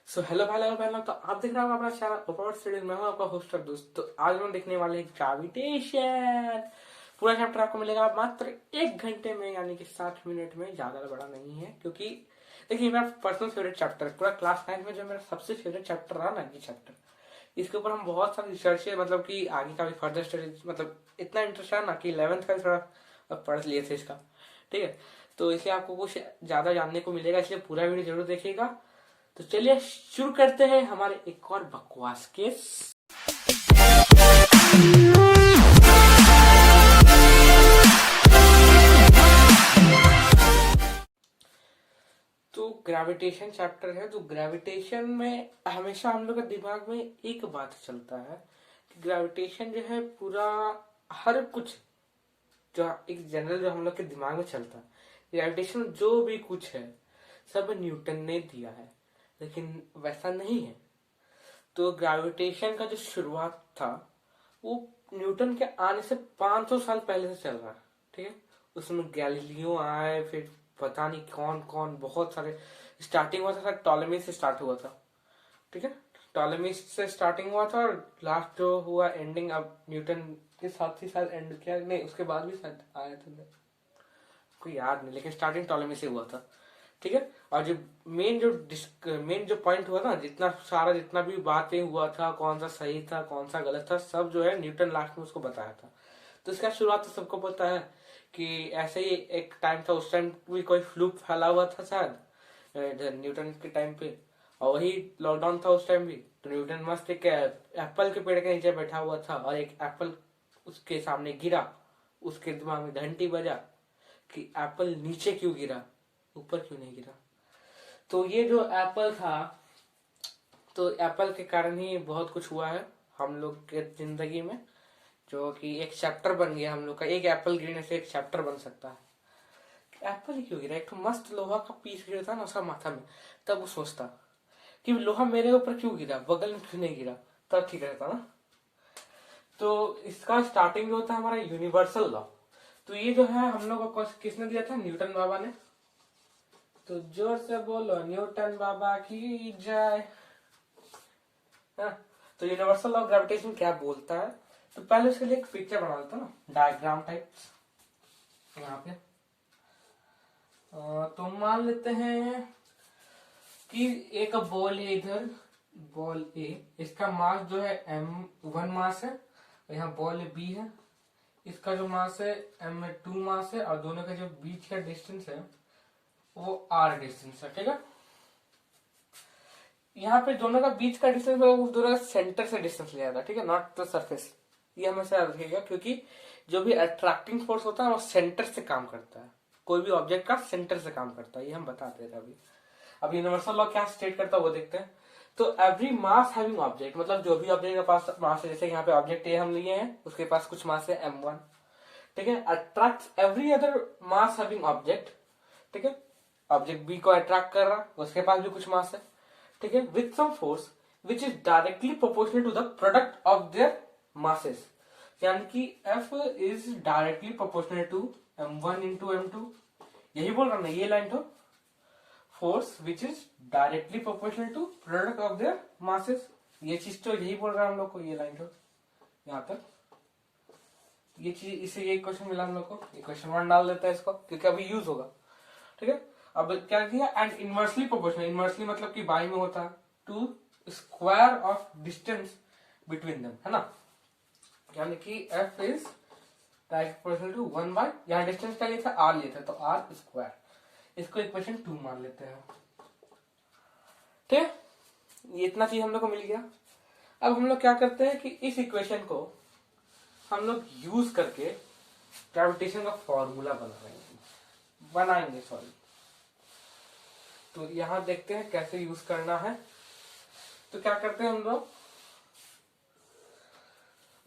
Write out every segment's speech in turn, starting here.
So hello भाई लोग पहला तो आप देख रहे हो अपना चैनल ऊपर स्टडीज में हूँ आपका होस्ट और दोस्त। तो आज हम देखने वाले हैं ग्रेविटेशन। पूरा चैप्टर आपको मिलेगा मात्र 1 घंटे में, यानी कि 60 मिनट में। ज्यादा बड़ा नहीं है क्योंकि देखिए मेरा पर्सनल फेवरेट चैप्टर है। पूरा क्लास 9 में जो मेरा सबसे फेवरेट चैप्टर रहा ना, ये चैप्टर। इसके ऊपर हम बहुत सारे रिसर्च, मतलब कि आगे का भी फर्दर स्टडी, मतलब इतना इंटरेस्ट है ना कि 11th का भी थोड़ा पढ़ लिए थे इसका। ठीक है, तो इसलिए आपको कुछ ज्यादा जानने को मिलेगा, इसलिए पूरा वीडियो जरूर देखिएगा। तो चलिए शुरू करते हैं हमारे एक और बकवास केस। तो ग्रेविटेशन चैप्टर है। तो ग्रेविटेशन में हमेशा हम लोग के दिमाग में एक बात चलता है कि ग्रेविटेशन जो है पूरा हर कुछ जो एक जनरल जो हम लोग के दिमाग में चलता है, ग्रेविटेशन जो भी कुछ है सब न्यूटन ने दिया है, लेकिन वैसा नहीं है। तो ग्रेविटेशन का जो शुरुआत था वो न्यूटन के आने से 500 साल पहले से चल रहा है। ठीक है, उसमें गैलीलियो आए, फिर पता नहीं कौन कौन, बहुत सारे। स्टार्टिंग हुआ था टॉलेमी से स्टार्ट हुआ था। ठीक है, टॉलेमी से स्टार्टिंग हुआ था और लास्ट जो हुआ एंडिंग अब न्यूटन के साथ ही शायद एंड किया, नहीं उसके बाद भी शायद आया था, कोई याद नहीं, लेकिन स्टार्टिंग टॉलेमी से हुआ था। ठीक है, और जो मेन जो पॉइंट हुआ ना, जितना सारा जितना भी बातें हुआ था, कौन सा सही था कौन सा गलत था, सब जो है न्यूटन लास्ट में उसको बताया था। तो इसका शुरुआत तो सबको पता है कि ऐसे ही एक टाइम था, उस टाइम भी कोई फ्लू फैला हुआ था शायद न्यूटन के टाइम पे, और वही लॉकडाउन था उस टाइम भी। तो न्यूटन मस्त एक एप्पल के पेड़ के नीचे बैठा हुआ था और एक एप्पल उसके सामने गिरा। उसके दिमाग में घंटी बजा कि एप्पल नीचे क्यों गिरा, ऊपर क्यों नहीं गिरा। तो ये जो एप्पल था, तो एप्पल के कारण ही बहुत कुछ हुआ है हम लोग के जिंदगी में, जो कि एक चैप्टर बन गया हम लोग का। एक एप्पल गिरने से एक चैप्टर बन सकता है। एप्पल ही क्यों गिरा, एक तो मस्त लोहा का पीस गिरता ना उसका माथा में, तब वो सोचता कि लोहा मेरे ऊपर क्यों गिरा, बगल में क्यों नहीं गिरा, तब ठीक रहता ना। तो इसका स्टार्टिंग जो होता है हमारा यूनिवर्सल लॉ। तो ये जो है हम लोग को किसने दिया था, न्यूटन बाबा ने। तो जोर से बोलो न्यूटन बाबा की जय। हाँ, तो यूनिवर्सल लॉ ऑफ ग्रेविटेशन क्या बोलता है, तो पहले उसके लिए एक पिक्चर बना देता ना, डायग्राम टाइप यहाँ पे। तो मान लेते हैं कि एक बॉल है इधर, बॉल ए, इसका मास जो है m1 मास है, और यहाँ बॉल बी है, इसका जो मास है m2 मास है, और दोनों का जो बीच का डिस्टेंस है वो r डिस्टेंस है। ठीक है, यहाँ पे दोनों का बीच का डिस्टेंस दोनों का सेंटर से डिस्टेंस लिया था। ठीक है, नॉट द सरफेस। ये हमेशा याद रखिएगा, क्योंकि जो भी अट्रैक्टिंग फोर्स होता है वो सेंटर से काम करता है। कोई भी ऑब्जेक्ट का सेंटर से काम करता है, ये हम बताते हैं अभी। अब यूनिवर्सल लॉ क्या स्टेट करता है वो देखते हैं। तो एवरी मास हैविंग ऑब्जेक्ट, मतलब जो भी ऑब्जेक्ट के पास मास है, जैसे यहाँ पे ऑब्जेक्ट ए हम लिए हैं, उसके पास कुछ मास है m1। ठीक है, अट्रैक्ट एवरी अदर मास हैविंग ऑब्जेक्ट। ठीक है, ऑब्जेक्ट बी को अट्रैक्ट कर रहा, उसके पास भी कुछ मास है। ठीक है, with some force which is directly proportional to the product of their masses, यानी कि F is directly proportional to m1 into m2। यही बोल रहा ना ये लाइन, तो force which is directly proportional to product of their masses, ये चीज तो यही बोल रहा है हम लोग को, ये लाइन तो यहाँ तक ये चीज, इससे ये क्वेश्चन मिला हम लोग को। ये क्वेश्चन 1 डाल देता है इसको, क्योंकि अभी यूज होगा। ठीक है, अब क्या किया, एंड इनवर्सली प्रोपोर्शनल, इनवर्सली मतलब कि बाई में होता है, to square of distance between them, है ना। यानी कि F is direct proportional to 1 by, यहाँ डिस्टेंस क्या लिया था, R लिया था, तो R स्क्वायर। इसको इक्वेशन 2 मान लेते हैं। ठीक है, ये इतना चीज हम लोग को मिल गया। अब हम लोग क्या करते हैं कि इस इक्वेशन को हम लोग यूज करके ग्रेविटेशन का फॉर्मूला बनाएंगे सॉरी। तो यहां देखते हैं कैसे यूज करना है। तो क्या करते हैं हम लोग,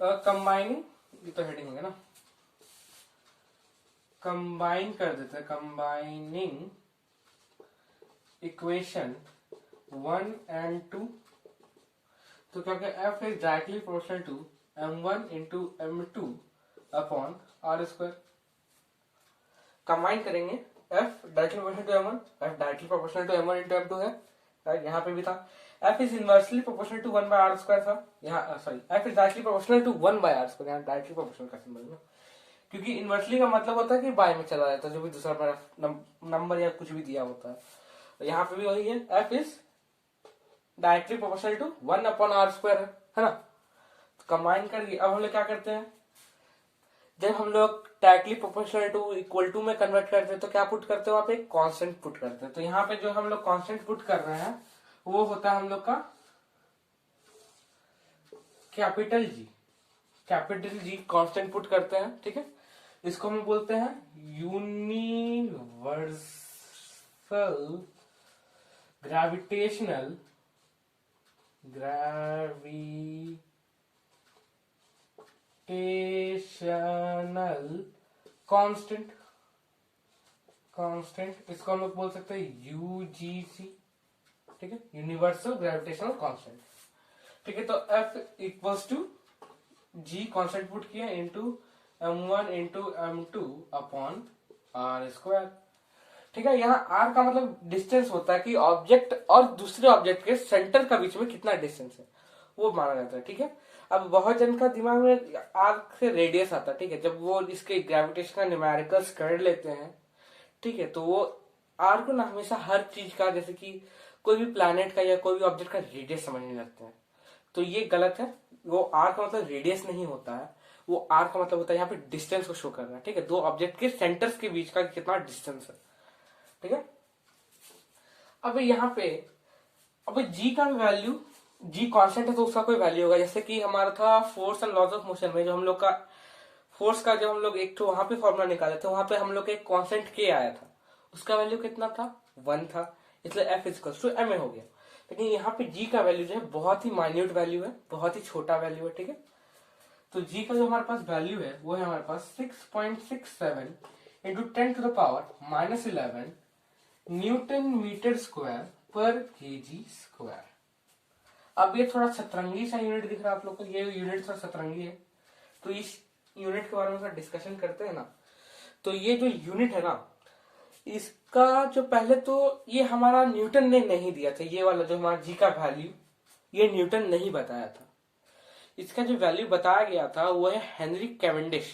कंबाइनिंग, ये तो हेडिंग है ना, कंबाइन कर देते हैं, कंबाइनिंग इक्वेशन 1 and 2। तो क्या F is directly proportional to m1 into m2 upon r square. Combine करेंगे, F directly proportional to m1, F directly proportional to m1 into m2 है, यहाँ पे भी था f is inversely proportional to 1/r² था यहाँ, sorry f is directly proportional to 1/r², यहाँ directly proportional का सिंबल ना, क्योंकि इनवर्सली का मतलब होता है कि बाय में चला जाता है जो भी दूसरा नंबर या कुछ भी दिया होता है। यहाँ पे भी वही है, f is directly proportional to 1/r² है ना। तो कंबाइन करके अब हम लोग क्या करते हैं, जब हम लोग directly proportional to equal to में कन्वर्ट करते हैं तो क्या पुट करते हैं, वहां पे कांस्टेंट पुट करते हैं। तो यहाँ पे जो हम लोग कांस्टेंट पुट कर रहे हैं वो होता है हम लोग का capital G. Capital G constant put करते हैं, ठीक है। इसको हम बोलते हैं यूनिवर्सल ग्रेविटेशनल कांस्टेंट। इसको हम लोग बोल सकते हैं यूजीसी, ठीक है, यूनिवर्सल ग्रेविटेशनल कांस्टेंट, ठीक है। तो F equals to G constant put किया into m1 into m2 upon r², ठीक है। यहाँ r का मतलब डिस्टेंस होता है कि ऑब्जेक्ट और दूसरे ऑब्जेक्ट के सेंटर का बीच में कितना डिस्टेंस है वो माना जाता है, ठीक है। अब बहुत जन का दिमाग में r से रेडियस आता है, ठीक है। जब वो इसके ग्रेविटेशन का न्यूमेरिकल्स कर लेते हैं, ठीक है, तो वो r को ना हमेशा हर चीज का, जैसे कि कोई भी प्लैनेट का या कोई भी ऑब्जेक्ट का रेडियस समझने लगते हैं, तो ये गलत है। वो r का मतलब रेडियस नहीं होता है, वो r का मतलब होता है यहाँ पे डिस्टेंस को शो कर रहा है, ठीक है, दो ऑब्जेक्ट के सेंटर्स के बीच का कितना डिस्टेंस है, ठीक है। अब यहाँ पे अब g का वैल्यू, g कांस्टेंट है तो उसका कोई वैल्यू होगा। जैसे कि हमारा था force and laws of motion में, जो हम लोग का फोर्स का जब हम लोग एक तो वहां पे फॉर्मूला निकाले थे, वहां पे हम लोग एक कांस्टेंट k आया था, उसका वैल्यू कितना था, 1 था, इसलिए F इक्वल टू ma हो गया। लेकिन यहाँ पे g का वैल्यू जो है बहुत ही माइन्यूट वैल्यू है, बहुत ही छोटा वैल्यू है, ठीक है। तो g का जो हमारे पास वैल्यू है वो है हमारे पास 6.67 इंटू 10⁻⁻11 न्यूटन मीटर स्क्वायर पर केजी स्क्वायर। अब ये थोड़ा सतरंगी सा यूनिट दिख रहा है आप लोग को, ये यूनिट थोड़ा सतरंगी है, तो इस यूनिट के बारे में थोड़ा डिस्कशन करते हैं ना। तो ये जो यूनिट है ना, इसका जो पहले तो ये हमारा न्यूटन ने नहीं दिया था, ये वाला जो हमारा जी का वैल्यू ये न्यूटन नहीं बताया था। इसका जो वैल्यू बताया गया था वो है हेनरी कैवेंडिश,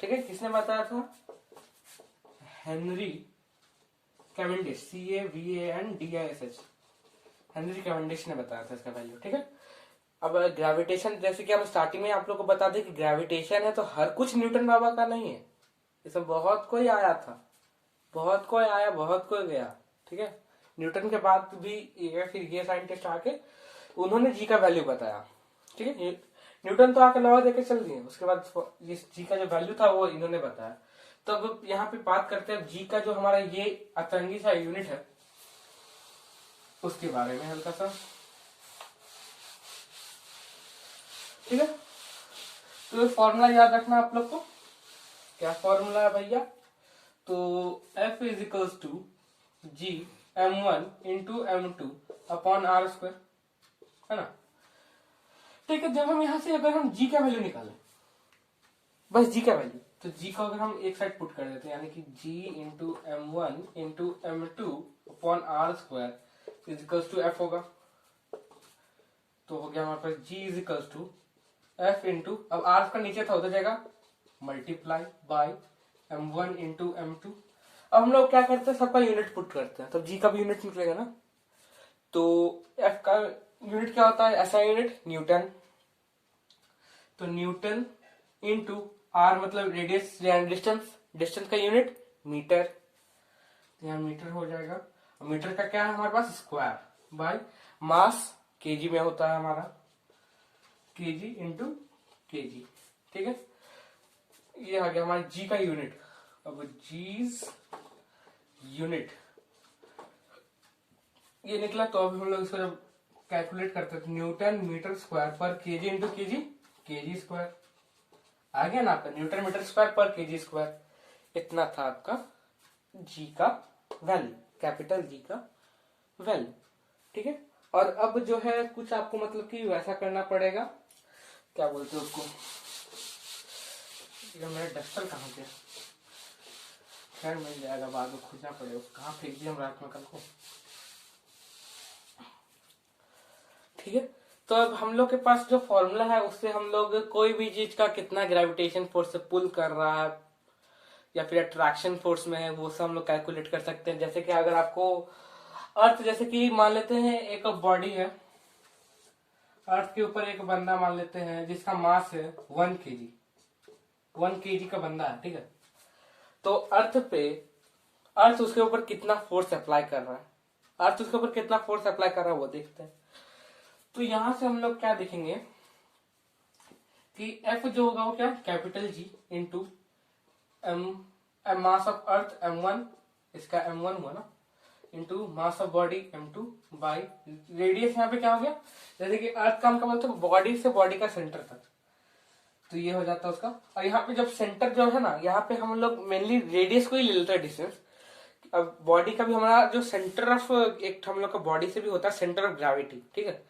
ठीक है। किसने बताया था, Henry Cavendish, CAVANDISH, Henry Cavendish ने बताया था इसका वैल्यू, ठीक है। अब ग्रेविटेशन, जैसे कि हम स्टार्टिंग में आप लोग को बता दें कि ग्रेविटेशन है तो हर कुछ न्यूटन बाबा का नहीं है, इसमें बहुत कोई आया था, बहुत कोई आया, बहुत कोई गया, ठीक है। न्यूटन के बाद भी फिर ये साइंटिस्ट आके उन्होंने जी का वैल्यू बताया, ठीक है। न्यूटन तो आके लॉ देके चल दिए, उसके बाद इस जी का जो वैल्यू था वो इन्होंने बताया। तो अब यहाँ पे बात करते हैं जी का जो हमारा ये अतरंगी सा यूनिट है उसके बारे में हल्का सा, ठीक है। तो फॉर्मूला याद रखना आप लोग को, क्या फॉर्मूला है भैया, तो F is equals to G m1 into m2 upon r², है ना, ठीक है। जब हम यहां से अगर हम g का वैल्यू निकालें, बस g का वैल्यू, तो g को अगर हम एक साइड पुट कर देते हैं, यानी कि g into m1 into m2 upon r² is equals to f होगा। तो हो गया हमारे पास g is equals to f into, अब r का नीचे था उधर जाएगा multiply by m1 into m2। अब हम लोग क्या करते हैं, सबका यूनिट पुट करते हैं, तो g का भी यूनिट निकलेगा ना। तो f का यूनिट क्या होता है, ऐसा यूनिट न्यूटन, तो न्यूटन इंटू r मतलब रेडियस या डिस्टेंस, डिस्टेंस का यूनिट मीटर, यहाँ मीटर हो जाएगा। मीटर का क्या है हमारे पास, स्क्वायर बाय मास, केजी में होता है हमारा, केजी इंटू केजी, ठीक है। ये आ गया हमारा जी का यूनिट। अब जीज यूनिट ये निकला, तो अब हम लोग इसको जब कैलकुलेट करते हैं, न्यूटन मीटर स्क्वायर पर kg into kg, kg square आ गया ना आपका, न्यूटन मीटर स्क्वायर पर केजी स्क्वायर, इतना था आपका जी का वैल्यू, कैपिटल जी का वैल्यू, ठीक है। और अब जो है कुछ आपको मतलब कि वैसा करना पड़ेगा, क्या बोलते हैं उसको, मेरा डस्टर कहाँ गया, खैर मिल जाएगा बाद में, खोजना पड़ेगा, कहाँ फेंक दिया हम रात में कल को। ठीक है। तो अब हम लोग के पास जो फॉर्मूला है उससे हम लोग कोई भी चीज का कितना ग्रेविटेशन फोर्स से पुल कर रहा है या फिर अट्रैक्शन फोर्स में है वो सब हम लोग कैलकुलेट कर सकते हैं। जैसे कि अगर आपको अर्थ, जैसे कि मान लेते हैं एक बॉडी है, अर्थ के ऊपर एक बंदा मान लेते हैं जिसका मास है 1 kg, 1 kg का बंदा है, ठीक है। तो अर्थ उसके ऊपर कितना फोर्स अप्लाई कर रहा है, अर्थ उसके ऊपर कितना फोर्स अप्लाई कर रहा है वो देखते हैं। तो यहां से हम लोग क्या देखेंगे कि एफ जो होगा वो क्या, capital G into M, mass of earth m1, इसका m1 हुआ ना, into mass of body m2 by radius. यहाँ पे क्या हो गया, जैसे कि अर्थ का मतलब तो बॉडी से बॉडी का सेंटर तक, तो ये हो जाता है उसका। और यहाँ पे जब सेंटर जो है ना, यहाँ पे हम लोग मेनली रेडियस को ही ले लेते हैं डिस्टेंस। अब बॉडी का भी हमारा जो सेंटर ऑफ, एक हम लोग का बॉडी से भी होता है सेंटर ऑफ ग्रेविटी, ठीक है,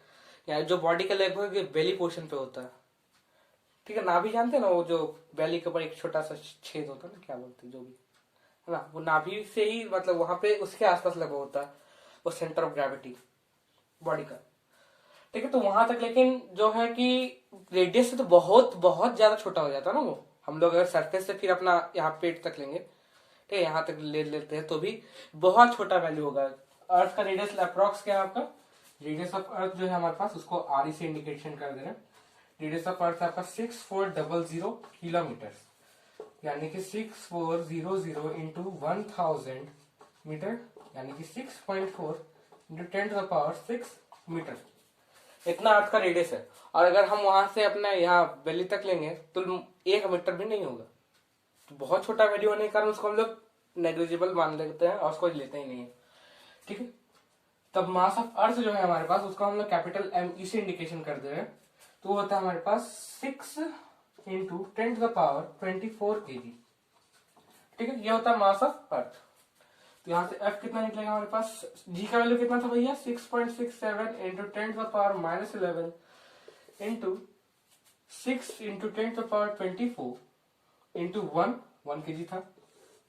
या जो बॉडी के लगभग बेली पोर्शन पे होता है, ठीक है। नाभि जानते हैं ना, वो जो बेली के ऊपर एक छोटा सा छेद होता है ना, क्या बोलते हैं जो भी है ना, वो नाभि से ही मतलब वहां पे उसके आसपास लगा होता है वो सेंटर ऑफ ग्रेविटी बॉडी का, ठीक है। तो वहां तक, लेकिन जो है कि रेडियस से तो बहुत बहुत ज्यादा छोटा हो जाता है ना वो। हम लोग अगर सरफेस से फिर अपना यहाँ पेट तक लेंगे, ठीक है, यहाँ तक ले लेते हैं तो भी बहुत छोटा वैल्यू होगा। अर्थ का रेडियस अप्रॉक्स क्या है आपका, रेडियस ऑफ अर्थ जो है हमारे पास उसको आर से इंडिकेशन कर दे रहे हैं। रेडियस ऑफ अर्थ आपका 6400 किलोमीटर, यानी कि 6400 इंटू 1000 मीटर, यानी कि 6.4 इंटू 10⁶ मीटर, इतना अर्थ का रेडियस है। और अगर हम वहां से अपना यहाँ बेली तक लेंगे तो 1 मीटर भी नहीं होगा। तो बहुत छोटा वैल्यू होने के कारण उसको हम लोग नेग्लिजिबल मान लेते हैं और उसको लेते ही नहीं है, ठीक है। तब मास ऑफ अर्थ जो है हमारे पास उसको हम लोग कैपिटल एम ई से इंडिकेशन कर दे रहे हैं, तो होता है हमारे पास 6 इंटू 10⁻24 kg, ठीक है। ये होता है मास ऑफ अर्थ। तो यहाँ से एफ कितना निकलेगा हमारे पास, जी का वैल्यू कितना था भैया, 6.67 into 10⁻11 into 6 into 10⁻24 into 1 kg था,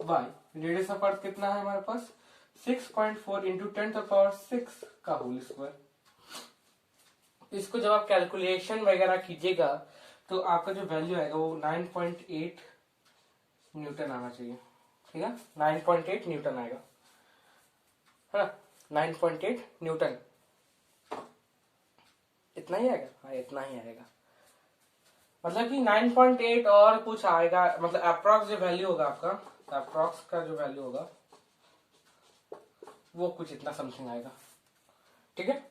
बाय रेडियस ऑफ अर्थ कितना है हमारे पास 6.4 इंटू 10⁶ का होल स्क्वायर। इसको जब आप कैलकुलेशन वगैरह कीजिएगा तो आपका जो वैल्यू आएगा वो 9.8 न्यूटन आना चाहिए, ठीक है, 9.8 न्यूटन आएगा, है ना, 9.8 न्यूटन, इतना ही आएगा, हाँ इतना ही आएगा। मतलब कि 9.8 और कुछ आएगा, मतलब अप्रॉक्स जो वैल्यू होगा आपका, अप्रॉक्स का जो वैल्यू होगा वो कुछ इतना समथिंग आएगा, ठीक है।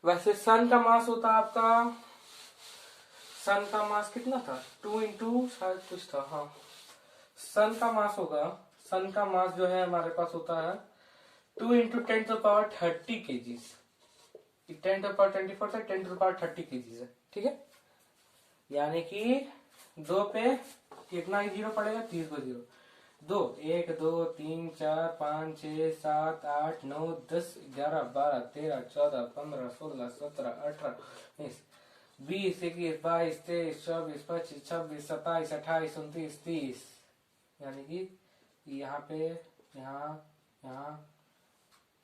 वैसे सन का मास होता है आपका, सन का मास कितना था, 2 इंटू शायद कुछ था, हाँ सन का मास होगा, सन का मास जो है हमारे पास होता है 2 इंटू 10⁻30 kg, 10⁻24 से 10⁻30 kg है, ठीक है। यानी कि 2 पे कितना ही जीरो पड़ेगा, 30 को जीरो, 2 1 2 3 4 5 6 7 8 9 10 11 12 13 14 15 16 17 18 19 20 21 22 23 24 25 26 27 28 29 30, यानी कि यहाँ पे यहाँ यहाँ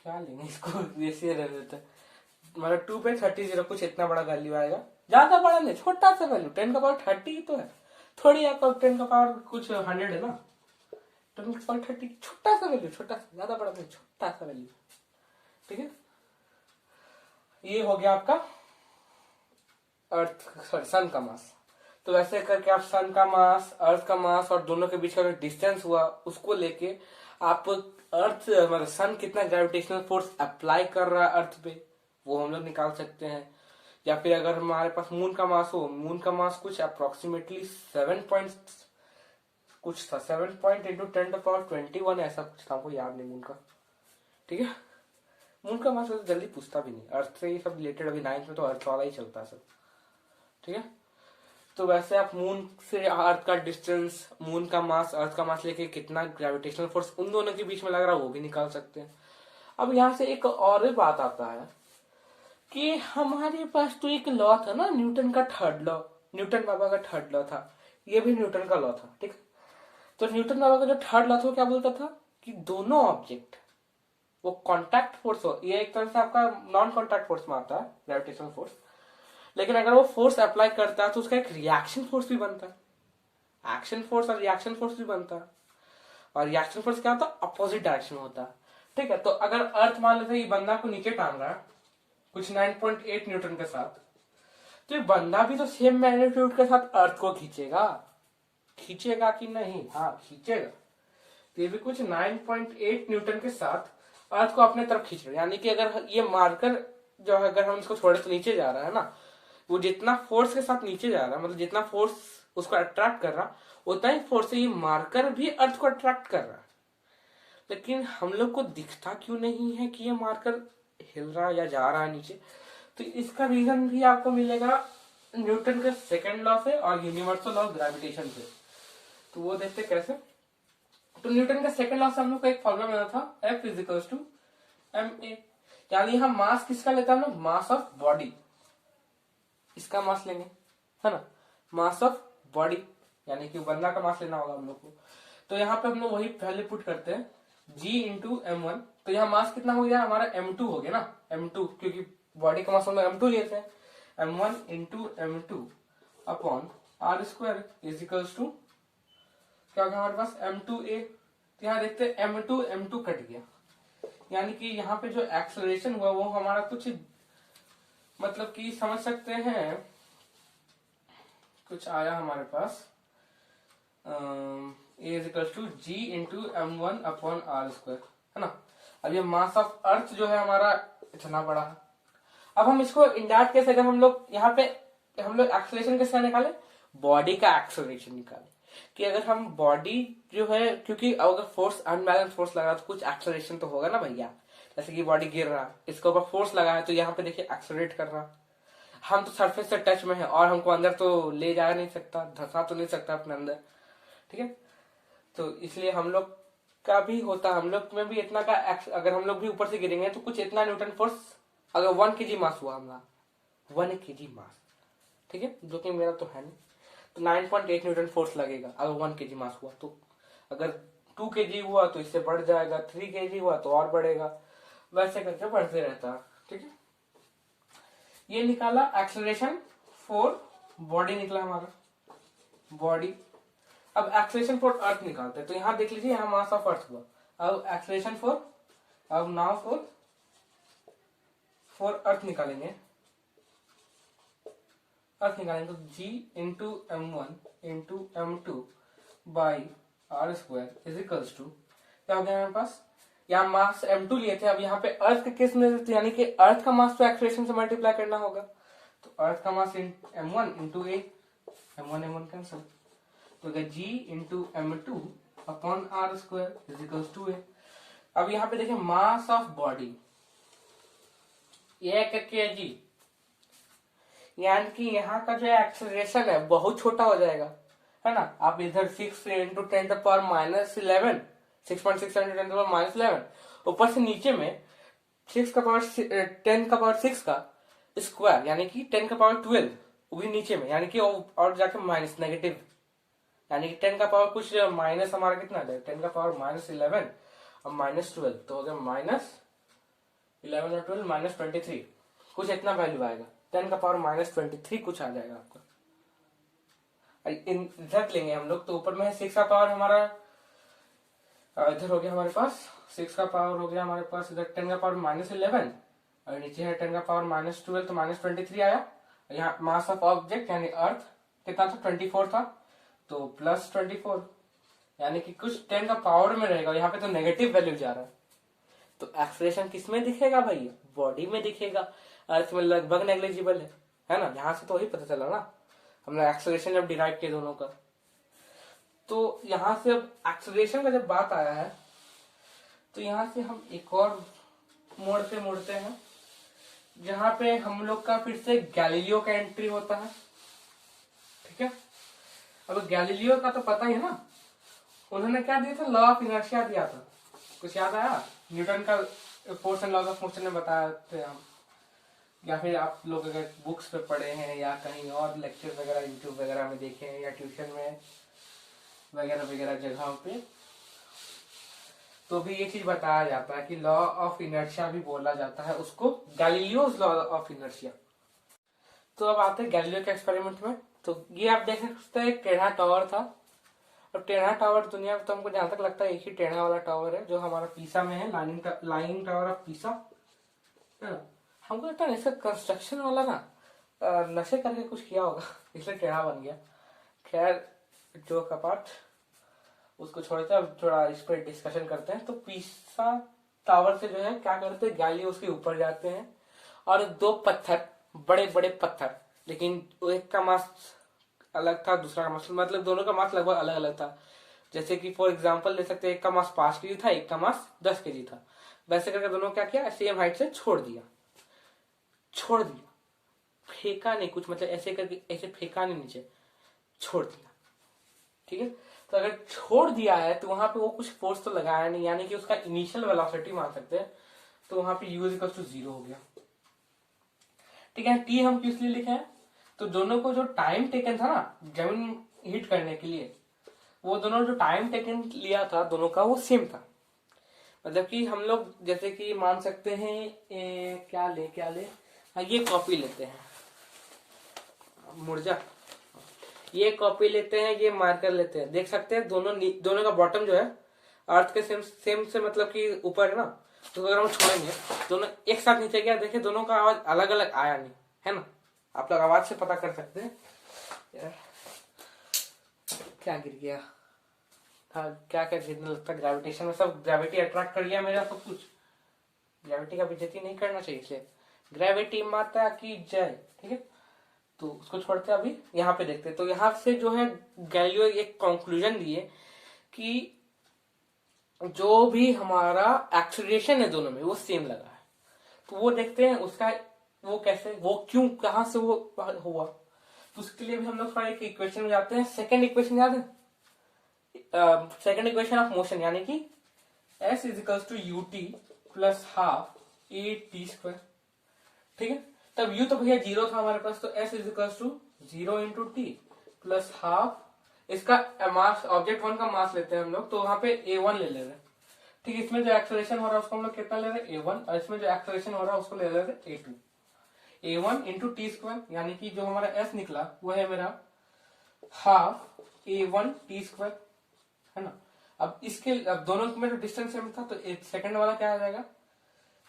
क्या लेंगे इसको, वैसे रह देते हैं, मतलब 2 पे 30 कुछ इतना बड़ा वैल्यू आएगा, ज्यादा बड़ा नहीं, छोटा सा वैल्यू, 10⁻30 तो है, थोड़ी आपका 10 कुछ 100 है ना, 10⁻30 छोटा सा वैल्यू, छोटा सा, ज्यादा बड़ा नहीं, छोटा सा वैल्यू, ठीक है। ये हो गया आपका अर्थ, सॉरी सन का मास। तो वैसे करके आप सन का मास, अर्थ का मास और दोनों के बीच का जो डिस्टेंस हुआ उसको लेके आप अर्थ, मतलब सन कितना ग्रेविटेशनल फोर्स अप्लाई कर रहा है अर्थ पे वो हम लोग निकाल सकते हैं। या फिर अगर हमारे पास मून का मास हो, मून का मास कुछ अप्रोक्सीमेटली 7 पॉइंट कुछ था, 7 पॉइंट इंटू 10⁻21 ऐसा कुछ था, हमको याद नहीं मून का, ठीक है। मून का मास जल्दी पूछता भी नहीं, अर्थ से ये सब रिलेटेड, अभी 9th में तो अर्थ वाला ही चलता है सब, ठीक है। तो वैसे आप मून से अर्थ का डिस्टेंस, मून का मास, अर्थ का मास लेके कितना ग्रेविटेशनल फोर्स उन दोनों के बीच में लग रहा है वो भी निकाल सकते हैं। अब यहाँ से एक और भी बात आता है कि हमारे पास तो एक लॉ था ना, न्यूटन का थर्ड लॉ, न्यूटन बाबा का थर्ड लॉ था, ये भी न्यूटन का लॉ था, ठीक है। तो न्यूटन बाबा का जो थर्ड लॉ था वो क्या बोलता था कि दोनों ऑब्जेक्ट वो कॉन्टैक्ट फोर्स हो, ये एक तरह से आपका नॉन कॉन्टैक्ट फोर्स में आता है ग्रेविटेशनल फोर्स, लेकिन अगर वो फोर्स अप्लाई करता है तो उसका एक रिएक्शन फोर्स भी बनता है, एक्शन फोर्स और रिएक्शन फोर्स भी बनता है। और रिएक्शन फोर्स क्या होता है, अपोजिट डायरेक्शन में होता है। ठीक है, तो अगर अर्थ मान लेते ये बंदा को नीचे टांग रहा है कुछ 9.8 न्यूटन के साथ, तो ये बंदा भी तो सेम मैग्नीट्यूड के साथ अर्थ को खींचेगा, खींचेगा कि नहीं? हाँ खींचेगा। तो ये भी कुछ 9.8 न्यूटन के साथ अर्थ को अपने तरफ खींच रहा है, यानी कि अगर ये मार्कर जो है अगर हम इसको थोड़े से नीचे जा रहा है ना, वो जितना फोर्स के साथ नीचे जा रहा है, मतलब जितना फोर्स उसको अट्रैक्ट कर रहा, उतना ही फोर्स से ये मार्कर भी अर्थ को अट्रैक्ट कर रहा है। लेकिन हम लोग को दिखता क्यों नहीं है कि ये मार्कर हिल रहा या जा रहा है नीचे? तो इसका रीजन भी आपको मिलेगा न्यूटन के सेकंड लॉ से और यूनिवर्सल लॉ ऑफ ग्रेविटेशन से। तो वो देखते कैसे। तो न्यूटन के सेकंड लॉ से हम लोग का एक फॉर्मूला मिला था, F इज टू ma, यानी हम मास किसका लेते हैं हम लोग, मास ऑफ बॉडी, इसका मास लेंगे है ना, मास ऑफ बॉडी, यानी कि बंदा का मास लेना होगा हम लोग को। तो यहाँ पे हम लोग वही पहले पुट करते हैं g इंटू m1, तो यहाँ मास कितना हो गया हमारा, m2 हो गया ना, m2, क्योंकि बॉडी का मास हम लोग m2 लेते हैं, m1 into m2 upon are square is equals to क्या होगा हमारे पास, m2a। तो यहाँ देखते हैं m2 कट गया, यानी कि यहाँ पे जो एक्सेलरेशन हुआ वो हमारा कुछ मतलब कि समझ सकते हैं कुछ आया हमारे पास A is equal to G into m1 upon are square, है ना। अब ये मास ऑफ अर्थ जो है हमारा इतना बड़ा है। अब हम इसको इंडायरेक्ट कैसे, अगर हम लोग यहाँ पे हम लोग एक्सेलरेशन कैसे निकाले, बॉडी का एक्सेलरेशन निकाले, कि अगर हम बॉडी जो है, क्योंकि अगर फोर्स अनबैलेंस फोर्स लगा तो कुछ एक्सेलरेशन तो होगा ना भैया, जैसे कि बॉडी गिर रहा, इसके ऊपर फोर्स लगा है तो यहाँ पे देखिए एक्सेलरेट कर रहा, हम तो सरफेस से टच में है और हमको अंदर तो ले जा नहीं सकता, धंसा तो नहीं सकता अपने अंदर, ठीक है। तो इसलिए हम लोग का भी होता, हम लोग में भी इतना का अगर हम लोग भी ऊपर से गिरेंगे तो कुछ इतना न्यूटन फोर्स, अगर 1 kg मास हुआ हमारा, 1 kg मास, ठीक है, जो कि मेरा तो है नहीं, तो 9.8 न्यूटन फोर्स लगेगा अगर 1 kg मास हुआ। तो अगर 2 kg हुआ तो इससे बढ़ जाएगा, 3 kg हुआ तो और बढ़ेगा, वैसे करके बढ़ते रहता है, ठीक है। ये निकाला एक्सेलरेशन फॉर बॉडी, निकला हमारा बॉडी। अब एक्सेलरेशन फॉर अर्थ निकालते हैं, तो यहां देख लीजिए यहाँ मास ऑफ अर्थ हुआ, अब एक्सेलरेशन फॉर, अब नाउ फॉर अर्थ निकालेंगे, अर्थ निकालेंगे तो g into m1 into m2 by are square is equals to क्या हो गया हमारे पास, यहाँ मास m2 लिए थे, अब यहाँ पे अर्थ के केस में यानी कि अर्थ का मास तो एक्सेलरेशन से मल्टीप्लाई करना होगा, तो अर्थ का mass m1 into a, m1 cancel, तो g into m2 upon are square is equals to a। अब यहाँ पे देखिए मास ऑफ बॉडी ये kg, यानी कि यहाँ का जो एक्सेलरेशन है बहुत छोटा हो जाएगा, है ना। आप इधर 6 into 10 the power minus 11, 6.6 into 10 the power minus 11, ऊपर से नीचे में 6 का पावर 10 का पावर 6 का स्क्वायर, यानी कि 10 का पावर 12 वो भी नीचे में, यानी कि और जाके माइनस नेगेटिव, यानी कि 10 का पावर कुछ माइनस हमारा कितना है, 10 का पावर माइनस 11 और माइनस 12, तो अगर माइनस 11 और 12 माइनस 23, कुछ इतना वैल्यू आएगा, 10 का पावर माइनस 23 कुछ आ जाएगा आपका। इधर लेंगे हम लोग तो ऊपर में है 6 का पावर हमारा, इधर हो गया हमारे पास 6 का पावर हो गया हमारे पास, इधर 10 का पावर माइनस 11 और नीचे है 10 का पावर माइनस 12, तो माइनस 23 आया। यहाँ मास ऑफ ऑब्जेक्ट यानी अर्थ कितना था, 24 था, तो प्लस 24, यानी कि कुछ 10 का पावर में रहेगा, यहाँ पे तो नेगेटिव वैल्यू जा रहा है, तो एक्सेलरेशन किस में दिखेगा भाई, बॉडी में दिखेगा, अर्थ में लगभग नेग्लिजिबल है ना। यहाँ से तो वही पता चला ना, हमने एक्सेलरेशन जब डिराइव किया दोनों का। तो यहाँ से अब एक्सेलरेशन का जब बात आया है तो यहाँ से हम एक और मोड़ते हैं, जहाँ पे हम लोग का फिर से गैलीलियो का एंट्री होता है, ठीक है। अब गैलीलियो का तो पता ही है ना, उन्होंने क्या दिया था, लॉ ऑफ इनर्शिया दिया था, कुछ याद आया, न्यूटन का force and laws of motion में बताया थे हम, या फिर आप लोग अगर बुक्स पे पढ़े हैं या कहीं और लेक्चर वगैरह यूट्यूब वगैरह में देखे हैं या ट्यूशन में वगैरह वगैरह जगहों पे। तो भी ये चीज बताया जाता है कि लॉ ऑफ इनर्शिया भी बोला जाता है उसको, गैलीलियोस लॉ ऑफ इनर्शिया। तो अब आते हैं गैलीलियो के एक्सपेरिमेंट में। तो ये आप देख सकते हैं एक टेढ़ा टावर था, और टेढ़ा टावर दुनिया में तो हमको जहां तक लगता है एक ही टेढ़ा वाला टावर है जो हमारा पीसा में है, लाइनिंग टावर ऑफ पीसा, है ना। हमको लगता है इसका कंस्ट्रक्शन वाला ना नशे करके कुछ किया होगा इसलिए टेढ़ा बन गया। खैर जो कपाट, उसको छोड़ते हैं, अब थोड़ा इस पर डिस्कशन करते हैं। तो पीसा टावर से जो है क्या करते हैं, गैलीलियो उसके ऊपर जाते हैं और दो पत्थर, बड़े बड़े पत्थर, लेकिन एक का मास अलग था, दूसरा का मास, मतलब दोनों का मास लगभग अलग अलग था। जैसे कि फॉर एग्जांपल ले सकते हैं, एक का मास 5 केजी था, एक का मास 10 केजी था। वैसे करके दोनों क्या किया, सेम हाइट से छोड़ दिया, फेंका नहीं कुछ, मतलब ऐसे करके ऐसे फेंका नहीं नीचे, छोड़ दिया। ठीक है, तो अगर छोड़ दिया है तो वहां पे वो कुछ फोर्स तो लगाया नहीं, यानी कि उसका इनिशियल वेलोसिटी मान सकते हैं। तो वहां पे u इक्वल टू 0 हो गया। ठीक है, टी हम किस लिए लिखे हैं, तो दोनों को जो टाइम टेकन था ना जमीन हिट करने के लिए, वो दोनों जो टाइम टेकन लिया था दोनों का वो सेम था। मतलब कि हम लोग जैसे कि मान सकते हैं क्या ले हाँ, ये कॉपी लेते हैं, मुर्जा, ये कॉपी लेते हैं, ये मार्कर लेते हैं। देख सकते हैं दोनों का बॉटम जो है अर्थ के सेम से मतलब कि ऊपर है ना। तो अगर हम छोड़ेंगे दोनों एक साथ नीचे गया, देखिए दोनों का आवाज अलग अलग आया नहीं, है ना। आप लोग आवाज से पता कर सकते हैं। यार क्या गिर गया था, क्या क्या गिरने लगता है ग्रेविटेशन में, सब ग्रेविटी अट्रैक्ट कर लिया मेरा सब कुछ। ग्रेविटी का बेइज्जती नहीं करना चाहिए, इसलिए ग्रेविटी माता की जय। ठीक है, तो उसको छोड़ते अभी यहाँ पे देखते हैं। तो यहाँ से जो है गैलीलियो एक कंक्लूजन दिए कि जो भी हमारा एक्सीलरेशन है दोनों में वो सेम लगा है। तो वो देखते हैं उसका वो कैसे, वो क्यों, कहां से वो हुआ। तो उसके लिए भी हम लोग थोड़ा एक इक्वेशन में जाते हैं। सेकंड इक्वेशन याद है, सेकंड इक्वेशन ऑफ मोशन, यानी कि s is equals to u t plus half a t square. ठीक है, तब u तो भैया 0 था हमारे पास, तो s is equals to 0 into t plus half, इसका मास, ऑब्जेक्ट 1 का मास लेते हैं हम लोग, तो वहां पे a1 ले रहे हैं। ठीक, इसमें जो एक्सेलरेशन हो रहा है उसको हम लोग कितना ले रहे हैं, a1, और इसमें जो एक्सेलरेशन हो रहा है उसको ले रहे हैं a2, a1 into T square, यानी कि जो हमारा s निकला वो है मेरा हाफ a1 टी स्क्वायर, है ना। अब इसके अब दोनों में जो डिस्टेंस सेम था, तो सेकंड वाला क्या आ जाएगा,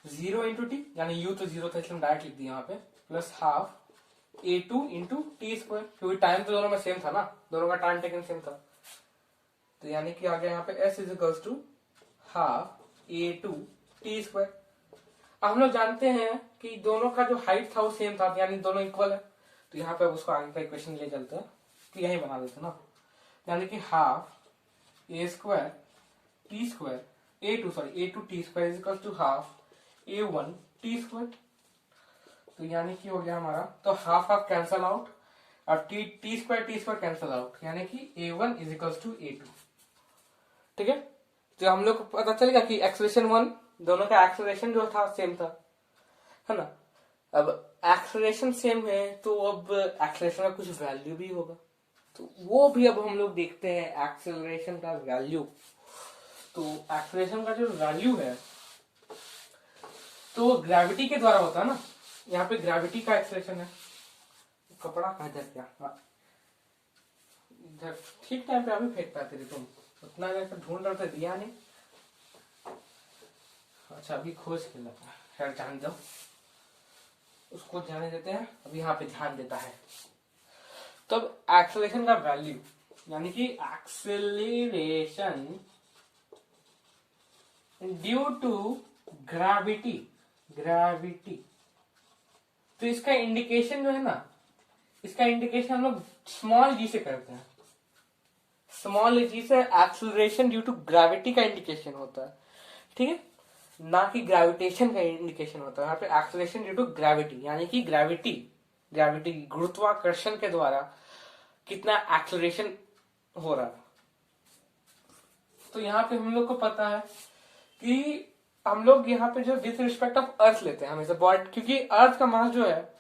0 इंटू टी, यानी u तो 0 था इसलिए डायरेक्ट लिख दिया यहाँ पे, plus half a2 into T square, क्योंकि टाइम तो दोनों में सेम था ना, दोनों का टाइम टेकन सेम था। तो यानी कि आ गया यहाँ पे s is equals to half a2 t square. अब हम लोग जानते हैं कि दोनों का जो हाइट था वो सेम था, यानी दोनों इक्वल है। तो यहाँ पे उसको आगे का इक्वेशन ले चलते हैं, तो यही बना देते हैं ना, यानी कि half a square t square a2 t square is equal to half a1 t square. तो यानी कि हो गया हमारा, तो हाफ हाफ कैंसल आउट, और टी स्क्वायर कैंसल आउट, यानी कि a1 is equal to a2। ठीक है, तो हम लोग को पता चलेगा कि एक्सेलरेशन 1, दोनों का एक्सेलरेशन जो था सेम था, है ना। अब एक्सेलरेशन सेम है तो अब एक्सेलरेशन का कुछ वैल्यू भी होगा, तो वो भी अब हम लोग देखते हैं एक्सेलरेशन का वैल्यू। तो एक्सेलरेशन का जो वैल्यू है तो ग्रेविटी के द्वारा होता है ना, यहाँ पे ग्रेविटी का एक्सेलरेशन है। कपड़ा कहा जा क्या, इधर ठीक टाइम पे अभी फेंक पाते थे तुम, उतना ढूंढ रहे थे, दिया नहीं। अच्छा अभी खोज के लगा, खैर जान दो, उसको जाने देते हैं, अभी यहाँ पे ध्यान देता है। तो अब एक्सेलरेशन का वैल्यू, यानी कि एक्सेलरेशन ड्यू टू ग्रेविटी, तो इसका इंडिकेशन जो है ना, इसका इंडिकेशन हम लोग स्मॉल जी से करते हैं। स्मॉल जी से एक्सेलरेशन ड्यू टू ग्रेविटी का इंडिकेशन होता है, ठीक है, ना कि ग्रेविटेशन का इंडिकेशन होता है। यहाँ पे एक्सेलरेशन ड्यू टू ग्रेविटी, यानी कि ग्रेविटी गुरुत्वाकर्षण के द्वारा कितना एक्सेलरेशन हो रहा है। तो यहाँ पे हम लोग को पता है कि हम लोग यहाँ पे जो विथ रिस्पेक्ट ऑफ अर्थ लेते हैं हमेशा बॉडी, क्योंकि अर्थ का मास जो है,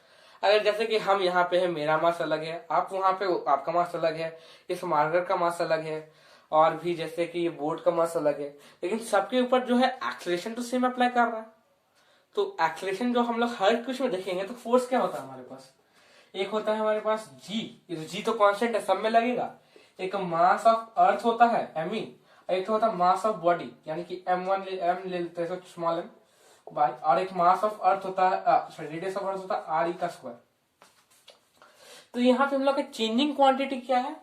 अगर जैसे कि हम यहाँ पे है, मेरा मास अलग है, आप वहां पे आपका मास अलग है, इस मार्कर का मास अलग है, और भी जैसे कि ये बोर्ड का मास अलग है, लेकिन सबके ऊपर जो है एक्सलेशन तो सेम अप्लाई कर रहा है। तो एक्सलेशन जो हम लोग हर कुछ में देखेंगे तो फोर्स क्या होता है हमारे पास, एक होता है हमारे पास जी, जी तो कांस्टेंट है, सब में लगेगा। एक मास ऑफ अर्थ होता है एम ई, एक होता है मास ऑफ बॉडी यानी कि M1 एम ले लेते हैं स्मॉल एम बाय, और एक मास ऑफ अर्थ होता है रेडियस ऑफ अर्थ होता है आर ई का स्क्वायर। तो यहाँ पे हम लोग का चेंजिंग क्वांटिटी क्या है,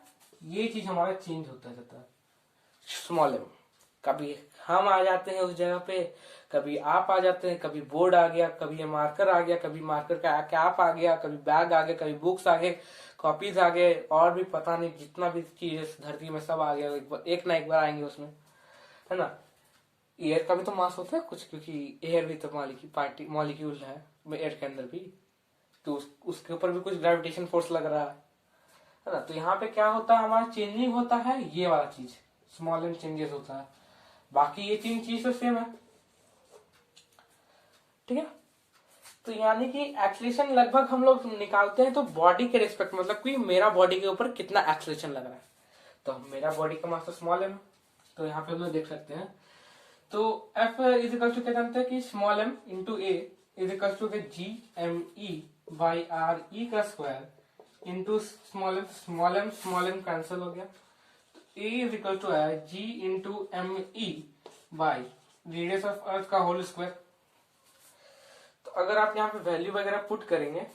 ये चीज हमारा चेंज होता जाता है स्मॉल एम। कभी हम आ जाते हैं उस जगह पे, कभी आप आ जाते हैं, कभी बोर्ड आ गया, कभी ये मार्कर आ गया, कभी मार्कर का कैप आ गया, कभी बैग आ गया, कभी बुक्स आ गए, कॉपीज आ गए, और भी पता नहीं जितना भी चीज इस धरती में सब आ गया, एक ना एक बार आएंगे उसमें, है ना। एयर का भी तो मास होता है कुछ, क्योंकि एयर भी तो मॉलिक्यूल है एयर के अंदर भी, तो उसके ऊपर भी कुछ ग्रेविटेशन फोर्स लग रहा है ना। तो यहाँ पे क्या होता है, हमारा चेंजिंग होता है ये वाला चीज, स्मॉल एम चेंजेस होता है, बाकी ये तीन चीज तो सेम है, ठीक है। तो यानी कि एक्सलेशन लगभग हम लोग निकालते हैं तो बॉडी के रिस्पेक्ट, मतलब कि मेरा बॉडी के ऊपर कितना एक्सलेशन लग रहा है, तो मेरा बॉडी का मास तो स्मॉल एम, तो यहाँ पे हम लोग देख सकते हैं। तो F इज इक्वल टू क्या जानते हैं कि small M into A is equal to ji M E by R E का square into small M cancel हो गया, तो ए इज इक्वल टू है G into M E by radius of earth का होल स्क्वायर। तो अगर आप यहाँ पे वैल्यू वगैरह पुट करेंगे,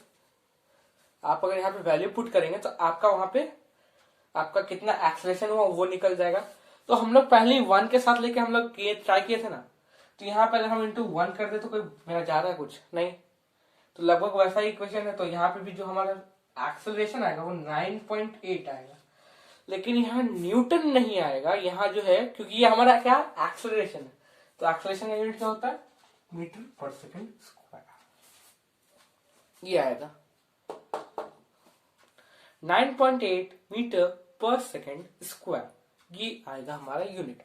आप अगर यहाँ पे वैल्यू पुट करेंगे तो आपका वहां पे आपका कितना एक्सलेशन हुआ वो निकल जाएगा। तो हम लोग पहले ही 1 के साथ लेके हम लोग ट्राई किए थे ना, तो यहाँ पे अगर हम इंटू 1 कर दे तो कोई मेरा जा रहा है कुछ नहीं, तो लगभग वैसा ही इक्वेशन है। तो यहाँ पे भी जो हमारा एक्सेलरेशन आएगा वो 9.8 आएगा, लेकिन यहाँ न्यूटन नहीं आएगा यहाँ जो है, क्योंकि ये हमारा क्या एक्सेलरेशन है। तो एक्सेलरेशन का यूनिट क्या होता है, मीटर पर सेकेंड स्क्वायर, ये आएगा 9.8 मीटर पर सेकेंड स्क्वायर, ये आएगा हमारा यूनिट।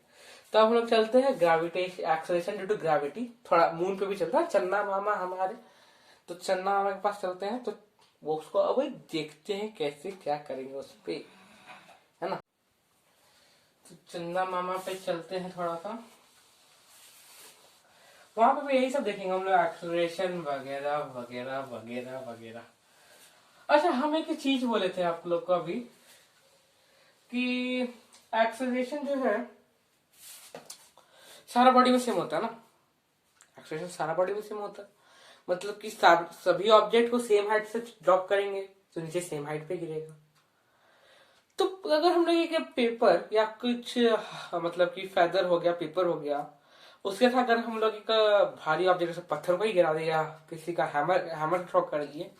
तो अब हम लोग चलते हैं gravitation acceleration due to gravity, थोड़ा मून पे भी चलता है चन्ना मामा हमारे, तो चन्ना मामा के पास चलते हैं, तो वो उसको अब देखते हैं कैसे क्या करेंगे उस पे, है ना। तो चंदा मामा पे चलते हैं थोड़ा सा, वहां पे भी यही सब देखेंगे हम लोग, एक्सेलरेशन वगैरह वगैरह वगैरह वगैरह। अच्छा, हम एक चीज बोले थे आप लोग को अभी कि एक्सेलरेशन जो है सारा बॉडी में सेम होता है ना, एक्सेलरेशन सारा बॉडी में सेम होता है, मतलब कि सभी ऑब्जेक्ट को सेम हाइट से ड्रॉप करेंगे तो नीचे सेम हाइट पे गिरेगा। तो अगर हम लोग एक पेपर या कुछ मतलब कि फेदर हो गया, पेपर हो गया, उसके साथ अगर हम लोग एक भारी ऑब्जेक्ट जैसे पत्थर को ही गिरा दिया, किसी का हैमर थ्रो कर दिए,